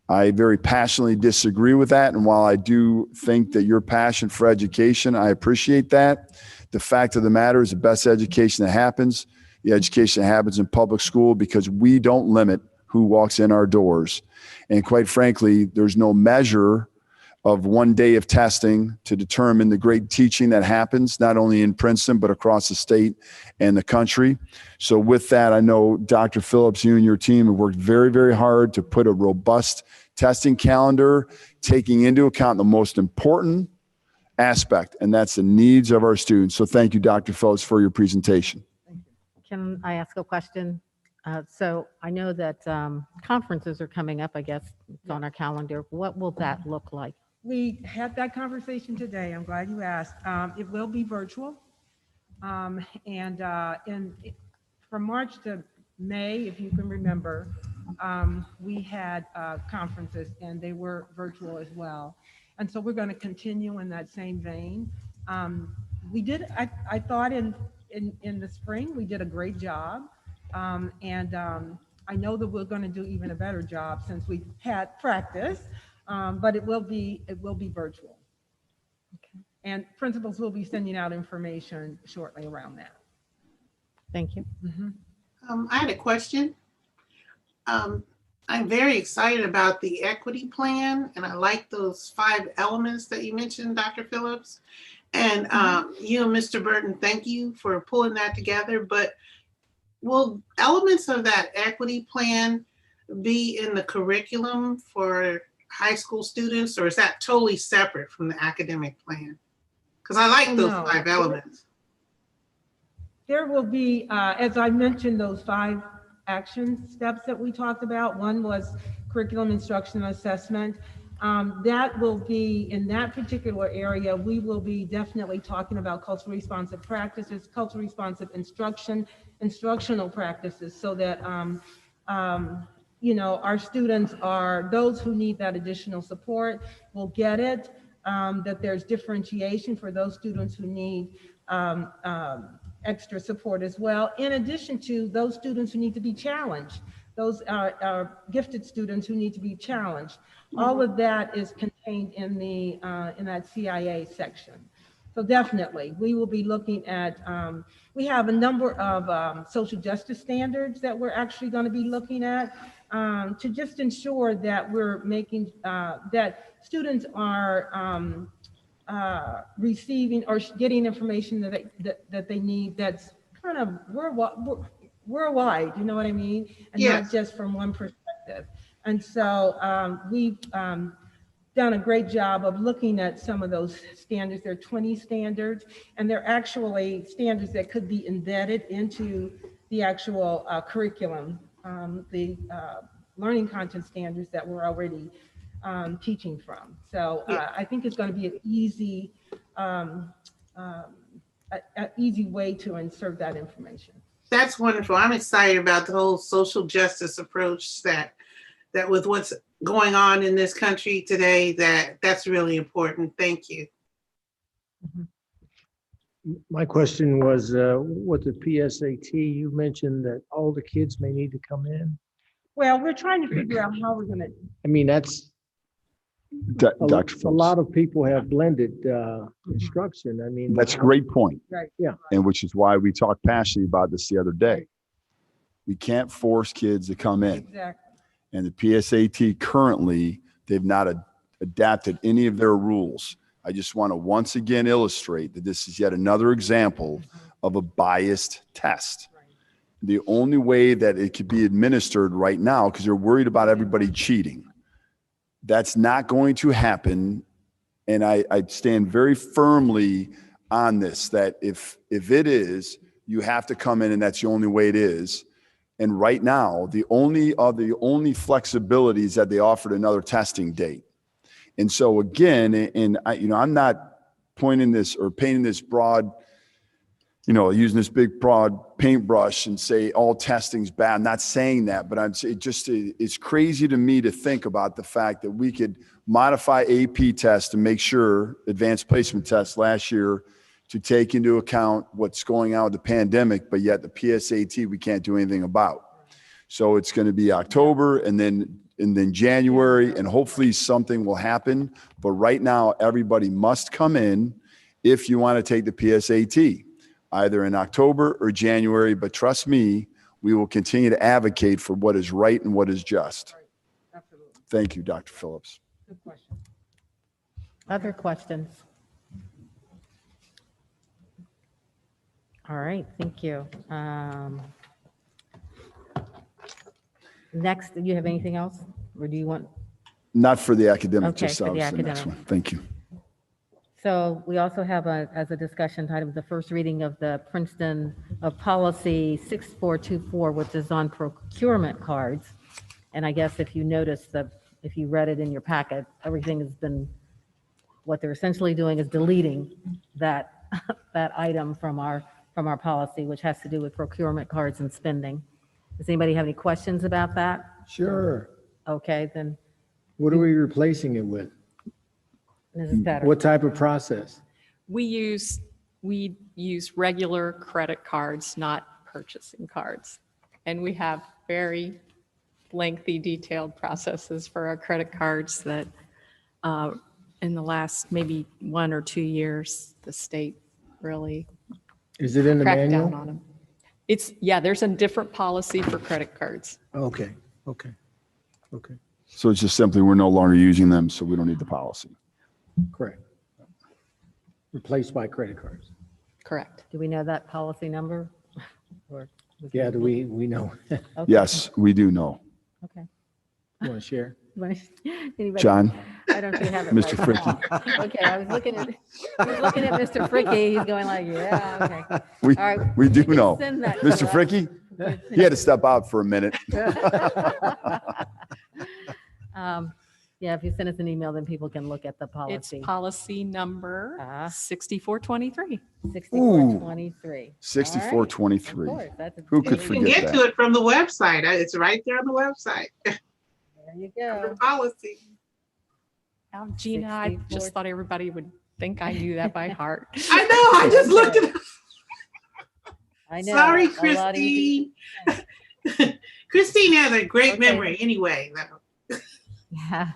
I very passionately disagree with that. And while I do think that your passion for education, I appreciate that. The fact of the matter is the best education that happens, the education that happens in public school, because we don't limit who walks in our doors. And quite frankly, there's no measure of one day of testing to determine the great teaching that happens, not only in Princeton, but across the state and the country. So with that, I know Dr. Phillips, you and your team have worked very, very hard to put a robust testing calendar, taking into account the most important aspect, and that's the needs of our students. So thank you, Dr. Phillips, for your presentation. Can I ask a question? So I know that conferences are coming up, I guess it's on our calendar. What will that look like? We had that conversation today. I'm glad you asked. It will be virtual. From March to May, if you can remember, we had conferences and they were virtual as well. And so we're going to continue in that same vein. We did, I thought in the spring, we did a great job. I know that we're going to do even a better job since we've had practice, but it will be virtual. Okay. And principals will be sending out information shortly around that. Thank you. Mm-hmm. I had a question. I'm very excited about the equity plan, and I like those 5 elements that you mentioned, Dr. Phillips. And you and Mr. Burton, thank you for pulling that together. But will elements of that equity plan be in the curriculum for high school students, or is that totally separate from the academic plan? Because I like those 5 elements. There will be, as I mentioned, those 5 action steps that we talked about. One was curriculum instruction assessment. That will be in that particular area. We will be definitely talking about culturally responsive practices, culturally responsive instructional practices, so that our students are those who need that additional support will get it. That there's differentiation for those students who need extra support as well, in addition to those students who need to be challenged, those are gifted students who need to be challenged. All of that is contained in that CIA section. So definitely, we will be looking at, we have a number of social justice standards that we're actually going to be looking at to just ensure that we're making, that students are receiving or getting information that they need that's kind of worldwide, you know what I mean? And yes. Not just from one perspective. And so we've done a great job of looking at some of those standards. There are 20 standards, and they're actually standards that could be embedded into the actual curriculum, the learning content standards that we're already teaching from. So I think it's going to be an easy, easy way to insert that information. That's wonderful. I'm excited about the whole social justice approach that with what's going on in this country today, that's really important. Thank you. My question was, with the PSAT, you mentioned that all the kids may need to come in. Well, we're trying to figure out how we're going to. I mean, that's a lot of people have blended instruction. I mean, that's a great point. Right. Yeah. And which is why we talked passionately about this the other day. We can't force kids to come in. Exactly. And the PSAT currently, they've not adapted any of their rules. I just want to once again illustrate that this is yet another example of a biased test. The only way that it could be administered right now, because they're worried about everybody cheating, that's not going to happen And I stand very firmly on this, that if it is, you have to come in and that's the only way it is. And right now, the only flexibility is that they offered another testing date. And so again, and I'm not pointing this or painting this broad, using this big broad paintbrush and say all testing's bad. I'm not saying that, but it's crazy to me to think about the fact that we could modify AP tests to make sure advanced placement tests last year to take into account what's going on with the pandemic, but yet the PSAT we can't do anything about. So it's going to be October and then January, and hopefully something will happen. But right now, everybody must come in if you want to take the PSAT, either in October or January. But trust me, we will continue to advocate for what is right and what is just. Absolutely. Thank you, Dr. Phillips. Good question. Other questions? All right, thank you. Next, do you have anything else, or do you want? Not for the academic, Okay, just for the obviously the next academic. one. Thank you. So we also have as a discussion item, the first reading of the Princeton of Policy 6424, which is on procurement cards. And I guess if you notice if you read it in your packet, everything has been, what they're essentially doing is deleting that item from our policy, which has to do with procurement cards and spending. Does anybody have any questions about that? Sure. Okay, then What are we replacing it with? Mrs. Better. What type of process? We use regular credit cards, not purchasing cards. And we have very lengthy, detailed processes for our credit cards that in the last maybe 1 or 2 years, the state really Is it in the cracked down manual? on them. There's a different policy for credit cards. Okay. So it's just simply we're no longer using them, so we don't need the policy. Correct. Replaced by credit cards. Correct. Do we know that policy number? Or Yeah, do we know? Okay. Yes, we do know. Okay. You want to share? Anybody? John? I don't think I have it. Mr. right Fricky. now. Okay, I was looking at Mr. Fricky. He's going like, yeah, okay. All right, We do can know. send that to Mr. us. Fricky? He had to step out for a minute. Yeah, if you send us an email, then people can look at the policy. It's policy number 6423. 6423. 6423. Of course, that's Who could You can forget get that? to it from the website. It's right there on the website. There you go. The policy. Now, Gina, I just thought everybody would think I knew that by heart. I know. I just looked at it. I know. Sorry, a lot easier. Christine. Christine has a great memory anyway. Yeah.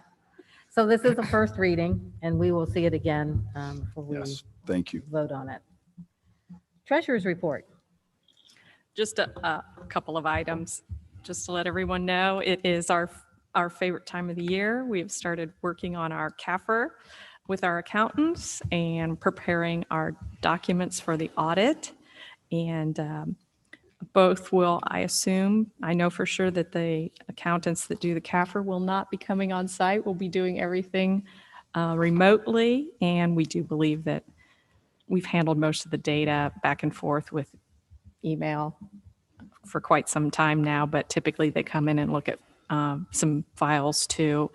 So this is the first reading, and we will see it again before we Yes, thank you. vote on it. Treasurer's report. Just a couple of items, just to let everyone know, it is our favorite time of the year. We have started working on our CAFR with our accountants and preparing our documents for the audit. And both will, I assume, I know for sure that the accountants that do the CAFR will not be coming on site. We'll be doing everything remotely. And we do believe that we've handled most of the data back and forth with email for quite some time now, but typically they come in and look at some files too.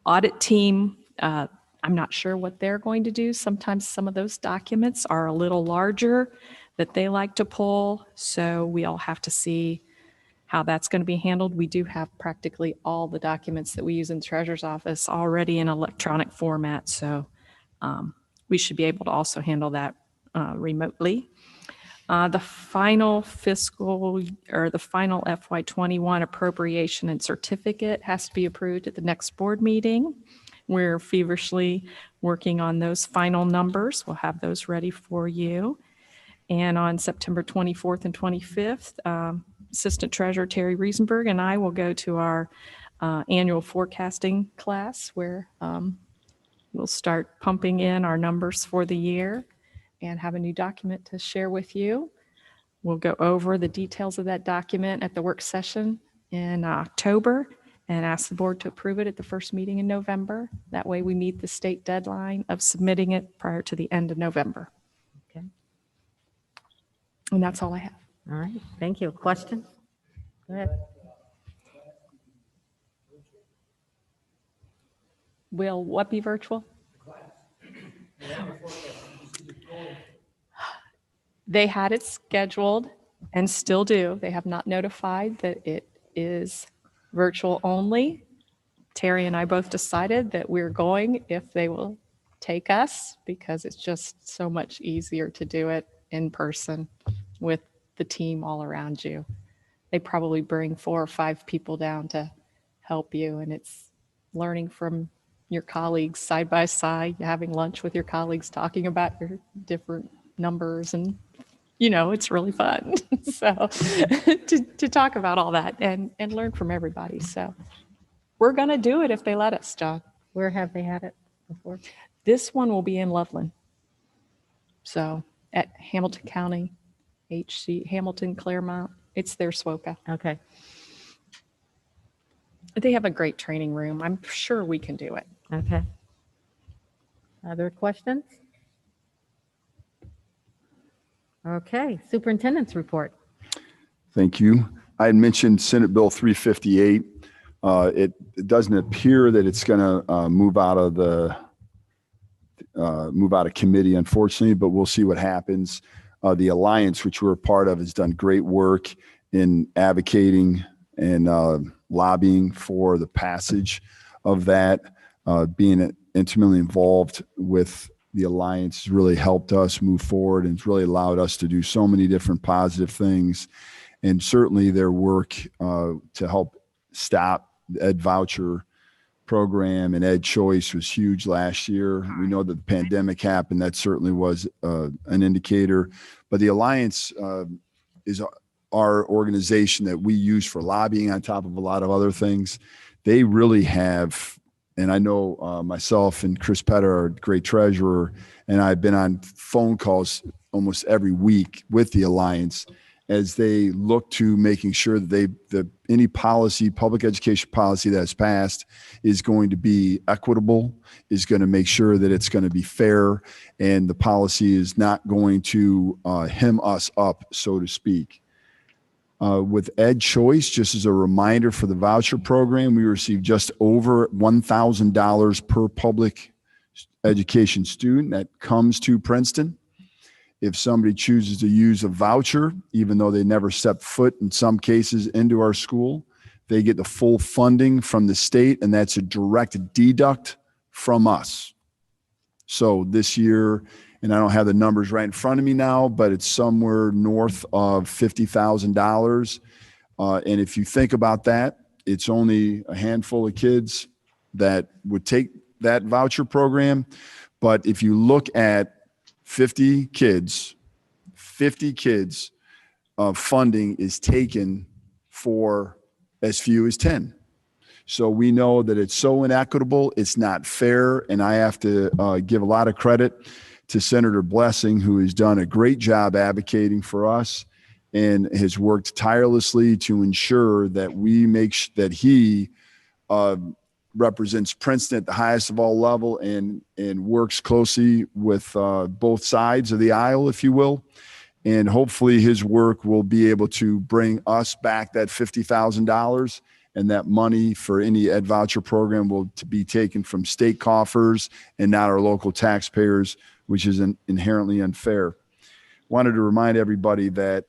Audit team, I'm not sure what they're going to do. Sometimes some of those documents are a little larger that they like to pull, so we all have to see how that's going to be handled. We do have practically all the documents that we use in the treasurer's office already in electronic format, so we should be able to also handle that remotely. The final fiscal or the final FY21 appropriation and certificate has to be approved at the next board meeting. We're feverishly working on those final numbers. We'll have those ready for you. And on September 24th and 25th, Assistant Treasurer Terry Riesenberg and I will go to our annual forecasting class where we'll start pumping in our numbers for the year and have a new document to share with you. We'll go over the details of that document at the work session in October, and ask the board to approve it at the first meeting in November. That way we meet the state deadline of submitting it prior to the end of November. Okay. And that's all I have. All right, thank you. Question? Go ahead. Will what be virtual? They had it scheduled and still do. They have not notified that it is virtual only. Terry and I both decided that we're going if they will take us, because it's just so much easier to do it in person with the team all around you. They probably bring 4 or 5 people down to help you, and it's learning from your colleagues side by side, having lunch with your colleagues, talking about your different numbers, and it's really fun. So to talk about all that and learn from everybody. So we're going to do it if they let us, John. Where have they had it before? This one will be in Loveland. So at Hamilton County, Hamilton, Claremont, it's their SWOCA. Okay. They have a great training room. I'm sure we can do it. Okay. Other questions? Okay, superintendent's report. Thank you. I had mentioned Senate Bill 358. It doesn't appear that it's going to move out of committee, unfortunately, but we'll see what happens. The Alliance, which we're a part of, has done great work in advocating and lobbying for the passage of that. Being intimately involved with the Alliance has really helped us move forward, and it's really allowed us to do so many different positive things. And certainly their work to help stop the Ed Voucher program and Ed Choice was huge last year. We know that the pandemic happened. That certainly was an indicator. But the Alliance is our organization that we use for lobbying on top of a lot of other things. They really have, and I know myself and Chris Petter, our great treasurer, and I've been on phone calls almost every week with the Alliance as they look to making sure that any policy, public education policy that's passed is going to be equitable, is going to make sure that it's going to be fair, and the policy is not going to hem us up, so to speak. With Ed Choice, just as a reminder for the voucher program, we received just over $1,000 per public education student that comes to Princeton. If somebody chooses to use a voucher, even though they never stepped foot in some cases into our school, they get the full funding from the state, and that's a direct deduct from us. So this year, and I don't have the numbers right in front of me now, but it's somewhere north of $50,000. And if you think about that, it's only a handful of kids that would take that voucher program. But if you look at 50 kids of funding is taken for as few as 10. So we know that it's so inequitable, it's not fair. And I have to give a lot of credit to Senator Blessing, who has done a great job advocating for us and has worked tirelessly to ensure that that he represents Princeton at the highest of all level and works closely with both sides of the aisle, if you will. And hopefully his work will be able to bring us back that $50,000, and that money for any Ed Voucher program will be taken from state coffers and not our local taxpayers, which is inherently unfair. Wanted to remind everybody that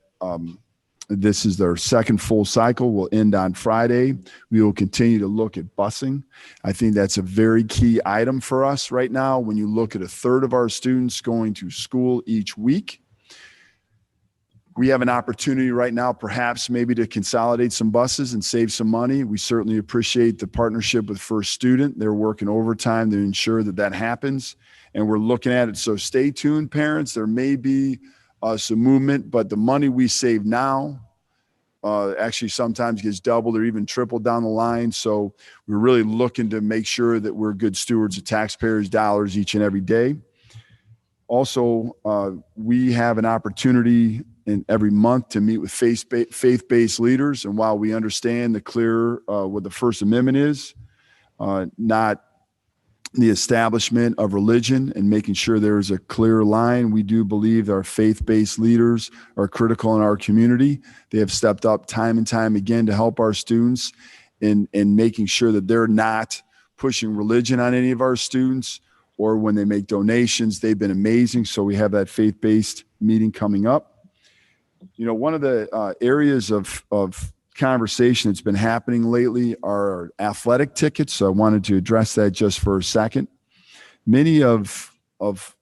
this is their second full cycle. Will end on Friday. We will continue to look at busing. I think that's a very key item for us right now. When you look at a third of our students going to school each week, we have an opportunity right now, perhaps maybe to consolidate some buses and save some money. We certainly appreciate the partnership with First Student. They're working overtime to ensure that that happens, and we're looking at it. So stay tuned, parents. There may be some movement, but the money we save now actually sometimes gets doubled or even tripled down the line. So we're really looking to make sure that we're good stewards of taxpayers' dollars each and every day. Also, we have an opportunity every month to meet with faith-based leaders. And while we understand the clear what the First Amendment is, not the establishment of religion and making sure there's a clear line, we do believe that our faith-based leaders are critical in our community. They have stepped up time and time again to help our students in making sure that they're not pushing religion on any of our students, or when they make donations. They've been amazing. So we have that faith-based meeting coming up. You know, one of the areas of conversation that's been happening lately are athletic tickets. So I wanted to address that just for a second. Many of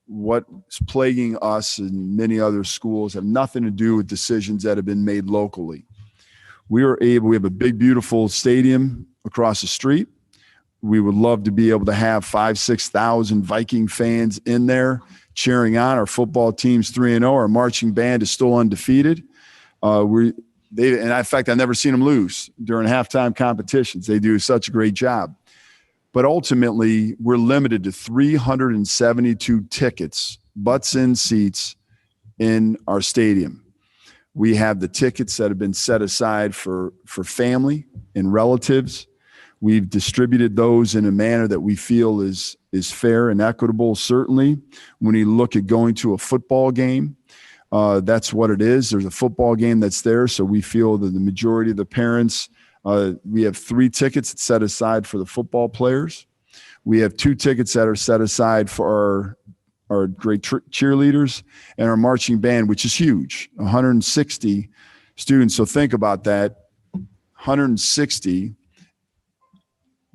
what's plaguing us and many other schools have nothing to do with decisions that have been made locally. We have a big, beautiful stadium across the street. We would love to be able to have 5,000-6,000 Viking fans in there cheering on. Our football team's 3-0. Our marching band is still undefeated. In fact, I've never seen them lose during halftime competitions. They do such a great job. But ultimately, we're limited to 372 tickets, butts-in seats in our stadium. We have the tickets that have been set aside for family and relatives. We've distributed those in a manner that we feel is fair and equitable. Certainly, when you look at going to a football game, that's what it is. There's a football game that's there, so we feel that the majority of the parents, we have 3 tickets set aside for the football players. We have 2 tickets that are set aside for our great cheerleaders and our marching band, which is huge, 160 students. So think about that, 160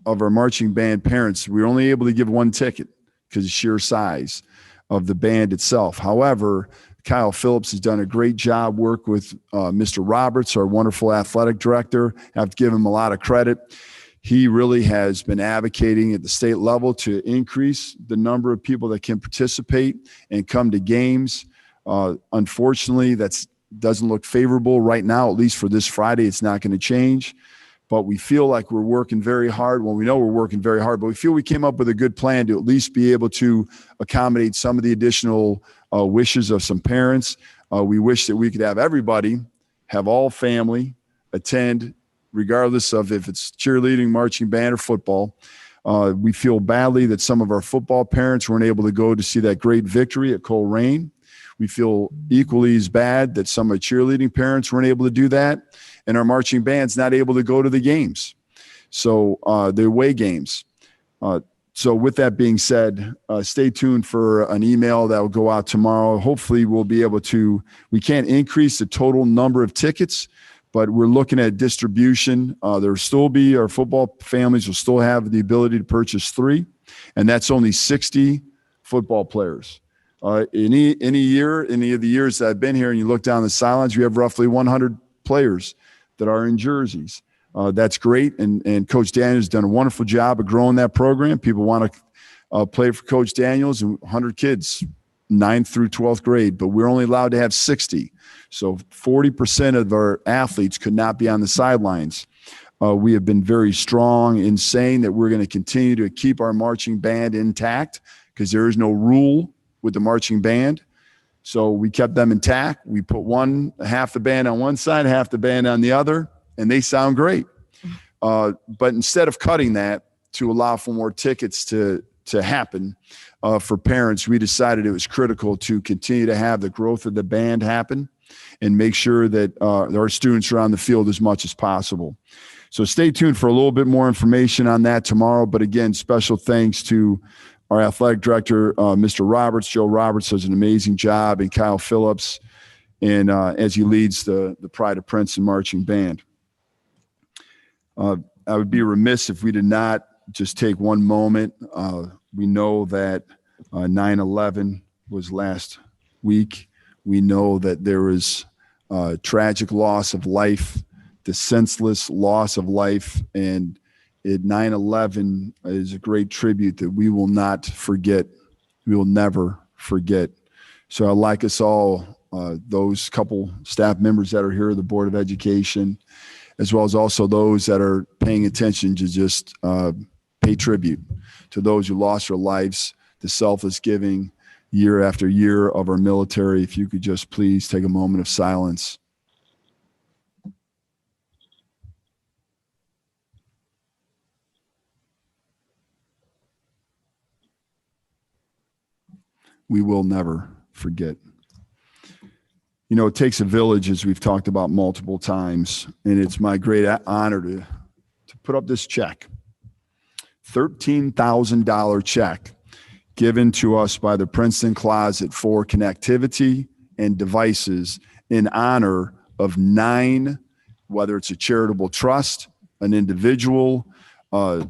of our marching band parents. We were only able to give 1 ticket because of sheer size of the band itself. However, Kyle Phillips has done a great job work with Mr. Roberts, our wonderful athletic director. I have to give him a lot of credit. He really has been advocating at the state level to increase the number of people that can participate and come to games. Unfortunately, that doesn't look favorable right now, at least for this Friday. It's not going to change. But we feel like we're working very hard. Well, we know we're working very hard, but we feel we came up with a good plan to at least be able to accommodate some of the additional wishes of some parents. We wish that we could have everybody, have all family attend, regardless of if it's cheerleading, marching band, or football. We feel badly that some of our football parents weren't able to go to see that great victory at Coleraine. We feel equally as bad that some of the cheerleading parents weren't able to do that, and our marching band's not able to go to the games. So the away games. So with that being said, stay tuned for an email that will go out tomorrow. Hopefully we'll be able to, we can't increase the total number of tickets, but we're looking at distribution. There'll still be, our football families will still have the ability to purchase 3, and that's only 60 football players. Any year, any of the years that I've been here, and you look down the sidelines, we have roughly 100 players that are in jerseys. That's great, and Coach Daniels has done a wonderful job of growing that program. People want to play for Coach Daniels, and 100 kids, 9th through 12th grade, but we're only allowed to have 60. So 40% of our athletes could not be on the sidelines. We have been very strong in saying that we're going to continue to keep our marching band intact because there is no rule with the marching band. So we kept them intact. We put half the band on one side, half the band on the other, and they sound great. But instead of cutting that to allow for more tickets to happen for parents, we decided it was critical to continue to have the growth of the band happen and make sure that our students are on the field as much as possible. So stay tuned for a little bit more information on that tomorrow. But again, special thanks to our athletic director, Mr. Roberts. Joe Roberts does an amazing job, and Kyle Phillips, and as he leads the Pride of Princeton marching band. I would be remiss if we did not just take one moment. We know that 9/11 was last week. We know that there was tragic loss of life, the senseless loss of life, and 9/11 is a great tribute that we will not forget. We will never forget. So I'd like us all, those couple staff members that are here at the Board of Education, as well as also those that are paying attention, to just pay tribute to those who lost their lives, the selfless giving, year after year of our military. If you could just please take a moment of silence. We will never forget. You know, it takes a village, as we've talked about multiple times, and it's my great honor to put up this check. $13,000 check given to us by the Princeton Closet for connectivity and devices in honor of 9, whether it's a charitable trust, an individual, a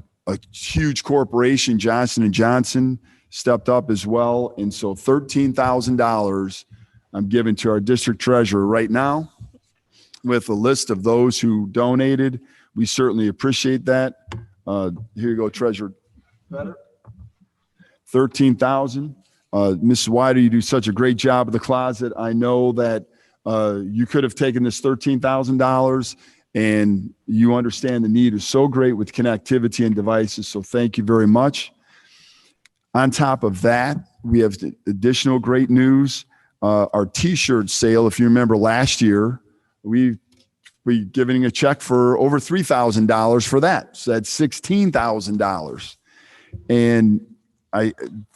huge corporation, Johnson & Johnson, stepped up as well. And so $13,000 I'm giving to our district treasurer right now with a list of those who donated. We certainly appreciate that. Here you go, treasurer. Better. 13,000. Mrs. Wider, you do such a great job of the closet. I know that you could have taken this $13,000, and you understand the need is so great with connectivity and devices. So thank you very much. On top of that, we have additional great news. Our T-shirt sale, if you remember last year, we giving a check for over $3,000 for that. So that's $16,000. And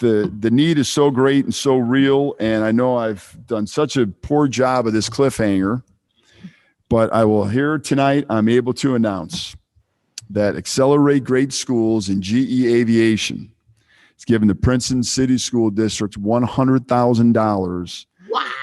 the need is so great and so real. And I know I've done such a poor job of this cliffhanger, but I will here tonight, I'm able to announce that Accelerate Great Schools and GE Aviation is giving the Princeton City School District $100,000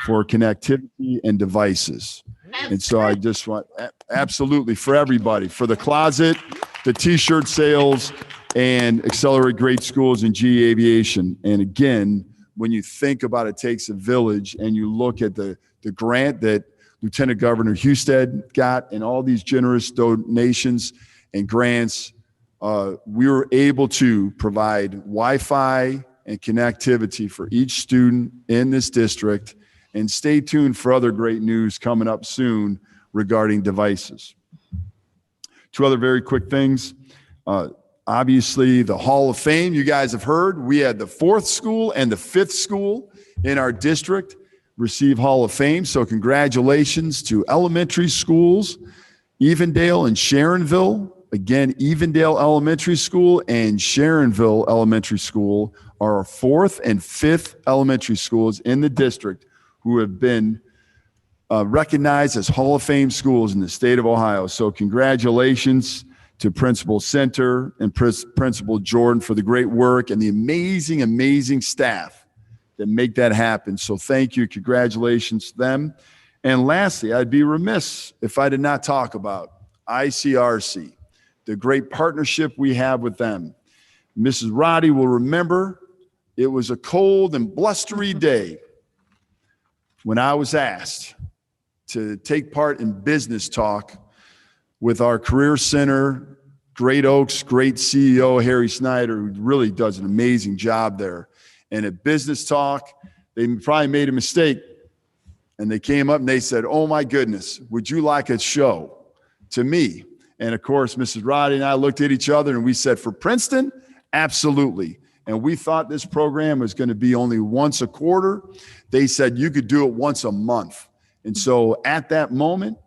for connectivity and devices. And so I just want absolutely for everybody, for the closet, the T-shirt sales, and Accelerate Great Schools and GE Aviation. And again, when you think about it takes a village and you look at the grant that Lieutenant Governor Husted got and all these generous donations and grants, we were able to provide Wi-Fi and connectivity for each student in this district. And stay tuned for other great news coming up soon regarding devices. 2 other very quick things. Obviously, the Hall of Fame, you guys have heard, we had the 4th school and the 5th school in our district receive Hall of Fame. So congratulations to elementary schools, Evendale and Sharonville. Again, Evendale Elementary School and Sharonville Elementary School are our 4th and 5th elementary schools in the district who have been recognized as Hall of Fame schools in the state of Ohio. So congratulations to Principal Center and Principal Jordan for the great work and the amazing, amazing staff that make that happen. So thank you. Congratulations to them. And lastly, I'd be remiss if I did not talk about ICRC, the great partnership we have with them. Mrs. Roddy will remember it was a cold and blustery day when I was asked to take part in business talk with our Career Center, Great Oaks, great CEO, Harry Snyder, who really does an amazing job there. And at business talk, they probably made a mistake. And they came up and they said, "Oh my goodness, would you like a show?" to me. And of course, Mrs. Roddy and I looked at each other and we said, for Princeton, absolutely. And we thought this program was going to be only once a quarter. They said you could do it once a month. And so at that moment,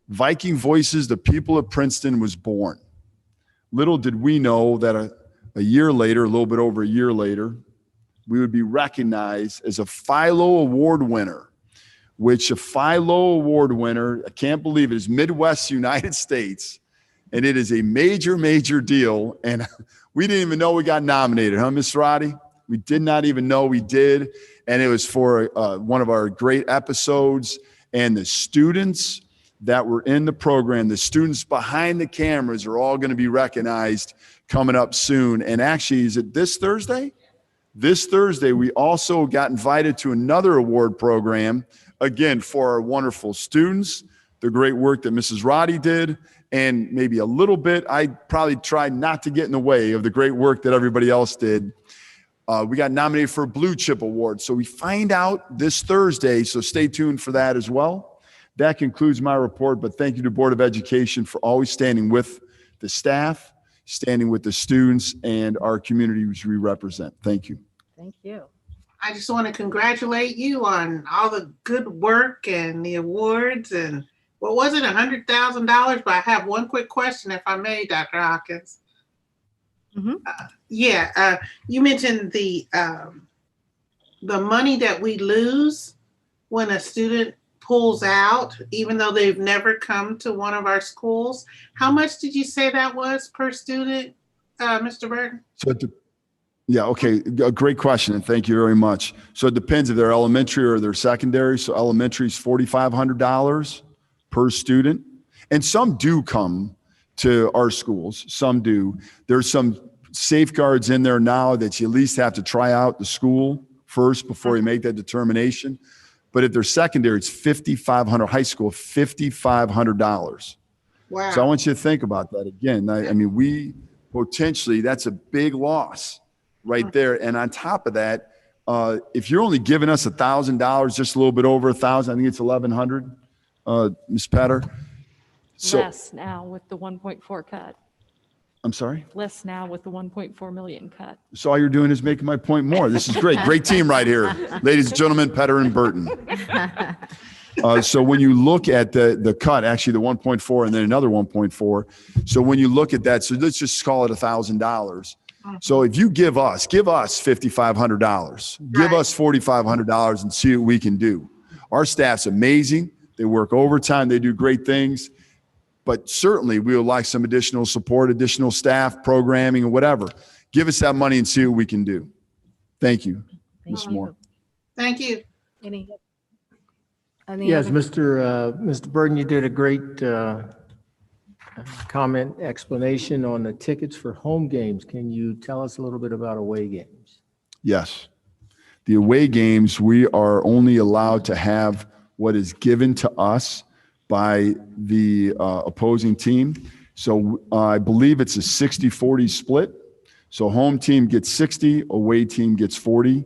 Viking Voices, the people of Princeton, was born. Little did we know that a year later, a little bit over a year later, we would be recognized as a Philo Award winner, which a Philo Award winner, I can't believe it, is Midwest United States. And it is a major, major deal. And we didn't even know we got nominated, huh, Miss Roddy? We did not even know we did. And it was for one of our great episodes. And the students that were in the program, the students behind the cameras are all going to be recognized coming up soon. And actually, is it this Thursday? This Thursday, we also got invited to another award program, again, for our wonderful students, the great work that Mrs. Roddy did, and maybe a little bit, I probably tried not to get in the way of the great work that everybody else did. We got nominated for a Blue Chip Award. So we find out this Thursday, so stay tuned for that as well. That concludes my report, but thank you to Board of Education for always standing with the staff, standing with the students, and our communities we represent. Thank you. Thank you. I just want to congratulate you on all the good work and the awards and what was it, $100,000? But I have one quick question, if I may, Dr. Hawkins. You mentioned the money that we lose when a student pulls out, even though they've never come to one of our schools. How much did you say that was per student, Mr. Burton? Yeah, okay, a great question, and thank you very much. So it depends if they're elementary or they're secondary. So elementary is $4,500 per student, and some do come to our schools. Some do. There's some safeguards in there now that you at least have to try out the school first before you make that determination. But if they're secondary, it's $5,500. High school, $5,500. Wow. So I want you to think about that again. I mean, we potentially, that's a big loss right there. And on top of that, if you're only giving us $1,000, just a little bit over 1,000, I think it's 1,100, Ms. Patter. So, Less now with the 1.4 cut. I'm sorry? Less now with the 1.4 million cut. So all you're doing is making my point more. This is great. Great team right here. Ladies and gentlemen, Petter and Burton. So when you look at the cut, actually the 1.4 and then another 1.4. So when you look at that, so let's just call it $1,000. So if you give us $5,500, give us $4,500 and see what we can do. Our staff's amazing. They work overtime. They do great things. But certainly we would like some additional support, additional staff, programming, or whatever. Give us that money and see what we can do. Thank you, Ms. Moore. Thank you. Any Yes, other- Mr. Burton, you did a great comment, explanation on the tickets for home games. Can you tell us a little bit about away games? Yes. The away games, we are only allowed to have what is given to us by the opposing team. So I believe it's a 60-40 split. So home team gets 60, away team gets 40.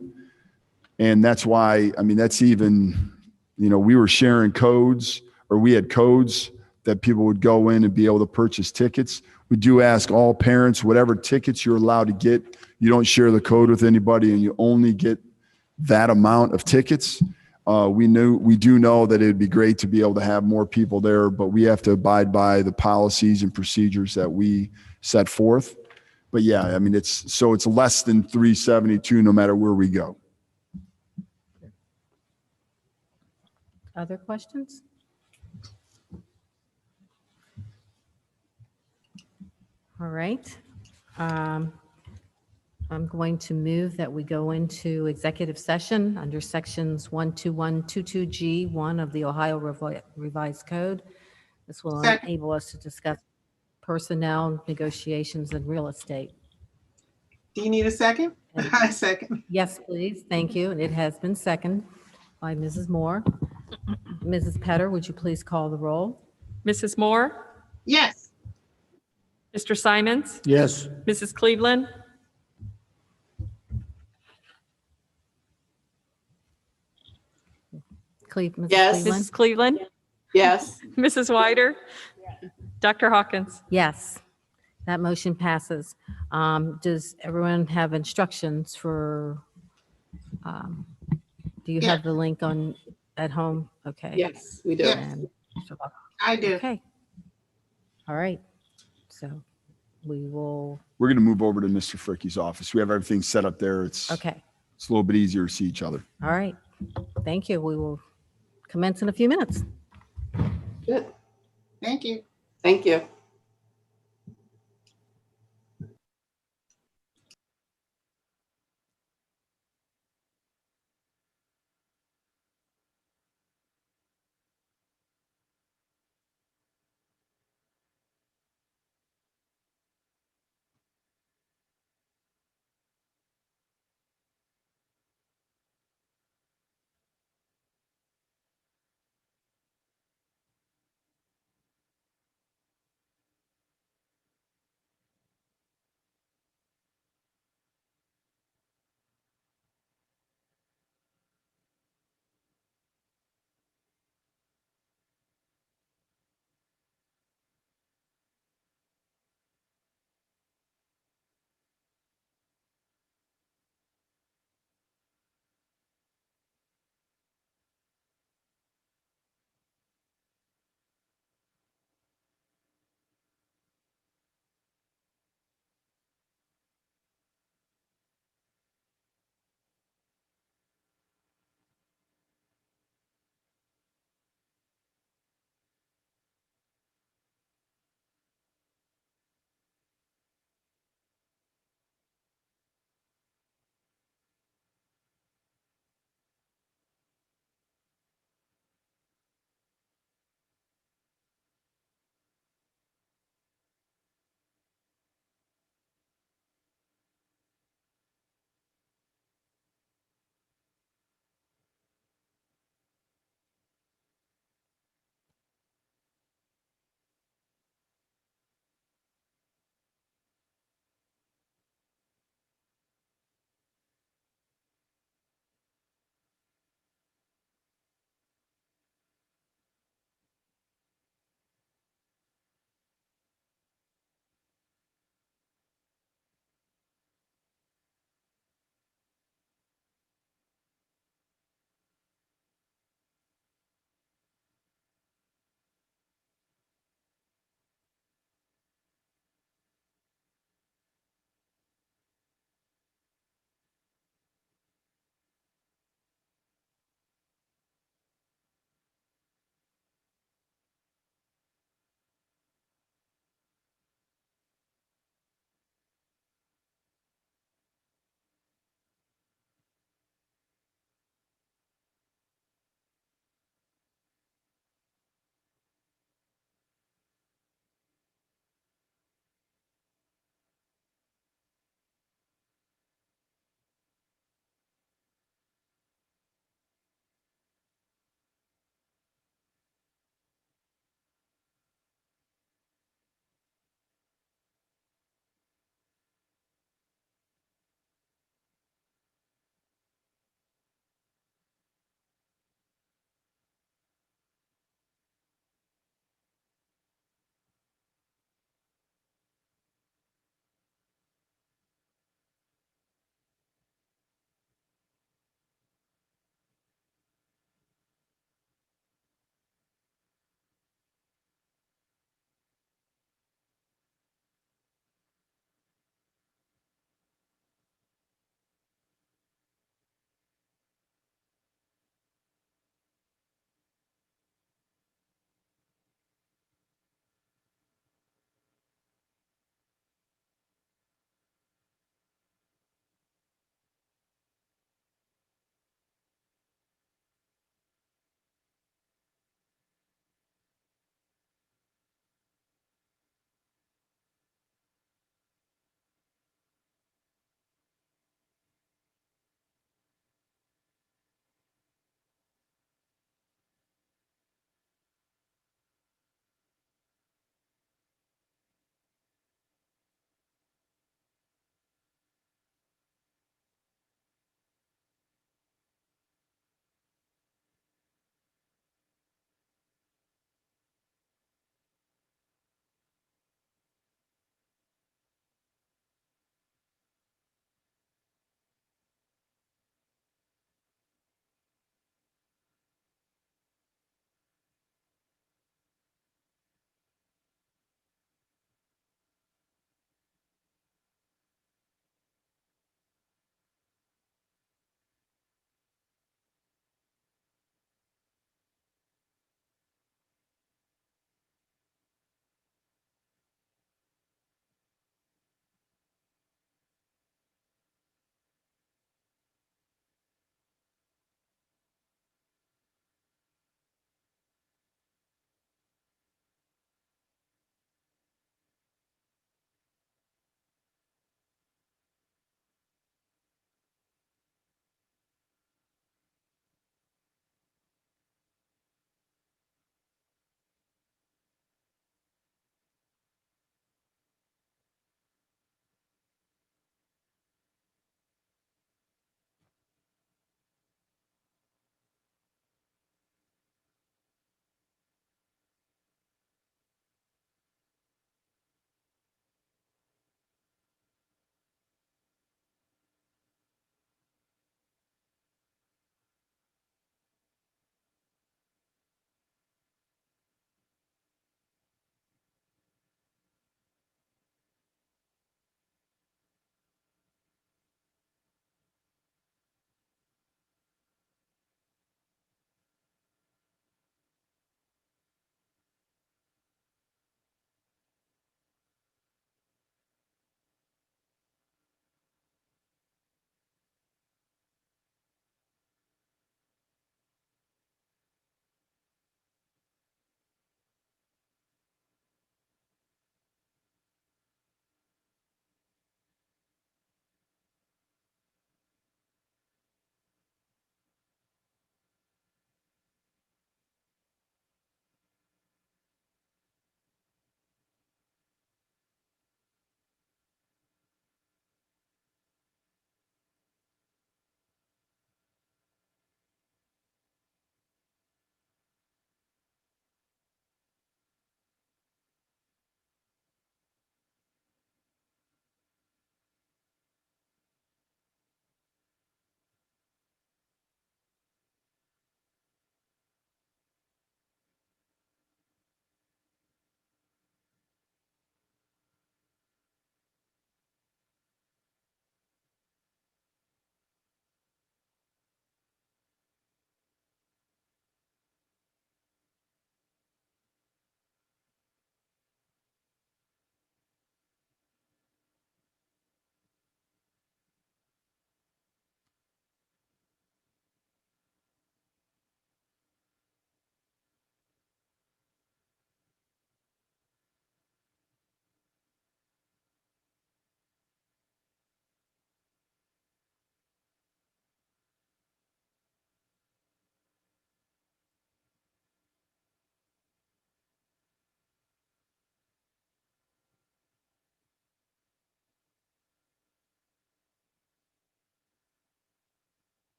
And that's why, I mean, that's even, we were sharing codes, or we had codes that people would go in and be able to purchase tickets. We do ask all parents, whatever tickets you're allowed to get, you don't share the code with anybody and you only get that amount of tickets. We do know that it'd be great to be able to have more people there, but we have to abide by the policies and procedures that we set forth. But yeah, I mean, it's less than 372 no matter where we go. Other questions? All right. I'm going to move that we go into executive session under sections 12122G1 of the Ohio Revised Code. This will enable us to discuss personnel, negotiations, and real estate. Do you need a second? I second. Yes, please. Thank you. And it has been seconded by Mrs. Moore. Mrs. Petter, would you please call the roll? Mrs. Moore? Yes. Mr. Simons? Yes. Mrs. Cleveland? Mrs. Yes. Cleveland? Mrs. Cleveland? Yes. Mrs. Wider? Dr. Hawkins? Yes, that motion passes. Does everyone have instructions for, do you have the link at home? Okay. Yes, we do. And I do. Okay. All right. So we will, We're going to move over to Mr. Fricke's office. We have everything set up there. It's a little bit easier to see each other. all right. Thank you. We will commence in a few minutes. Good. Thank you. Thank you.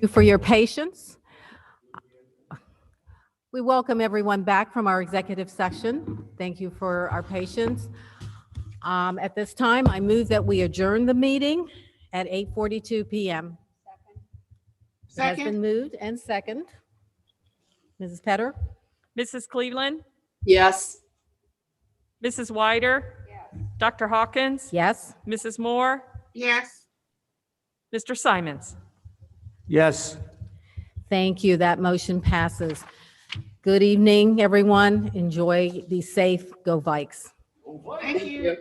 for your patience. We welcome everyone back from our executive session. Thank you for our patience. At this time, I move that we adjourn the meeting at 8:42 p.m. It has been Second? moved and second. Mrs. Petter? Mrs. Cleveland, Yes. Mrs. Wider, Dr. Hawkins, Yes. Mrs. Moore, Yes. Mr. Simons. Yes. Thank you. That motion passes. Good evening, everyone. Enjoy, be safe, go Vikes. Thank you.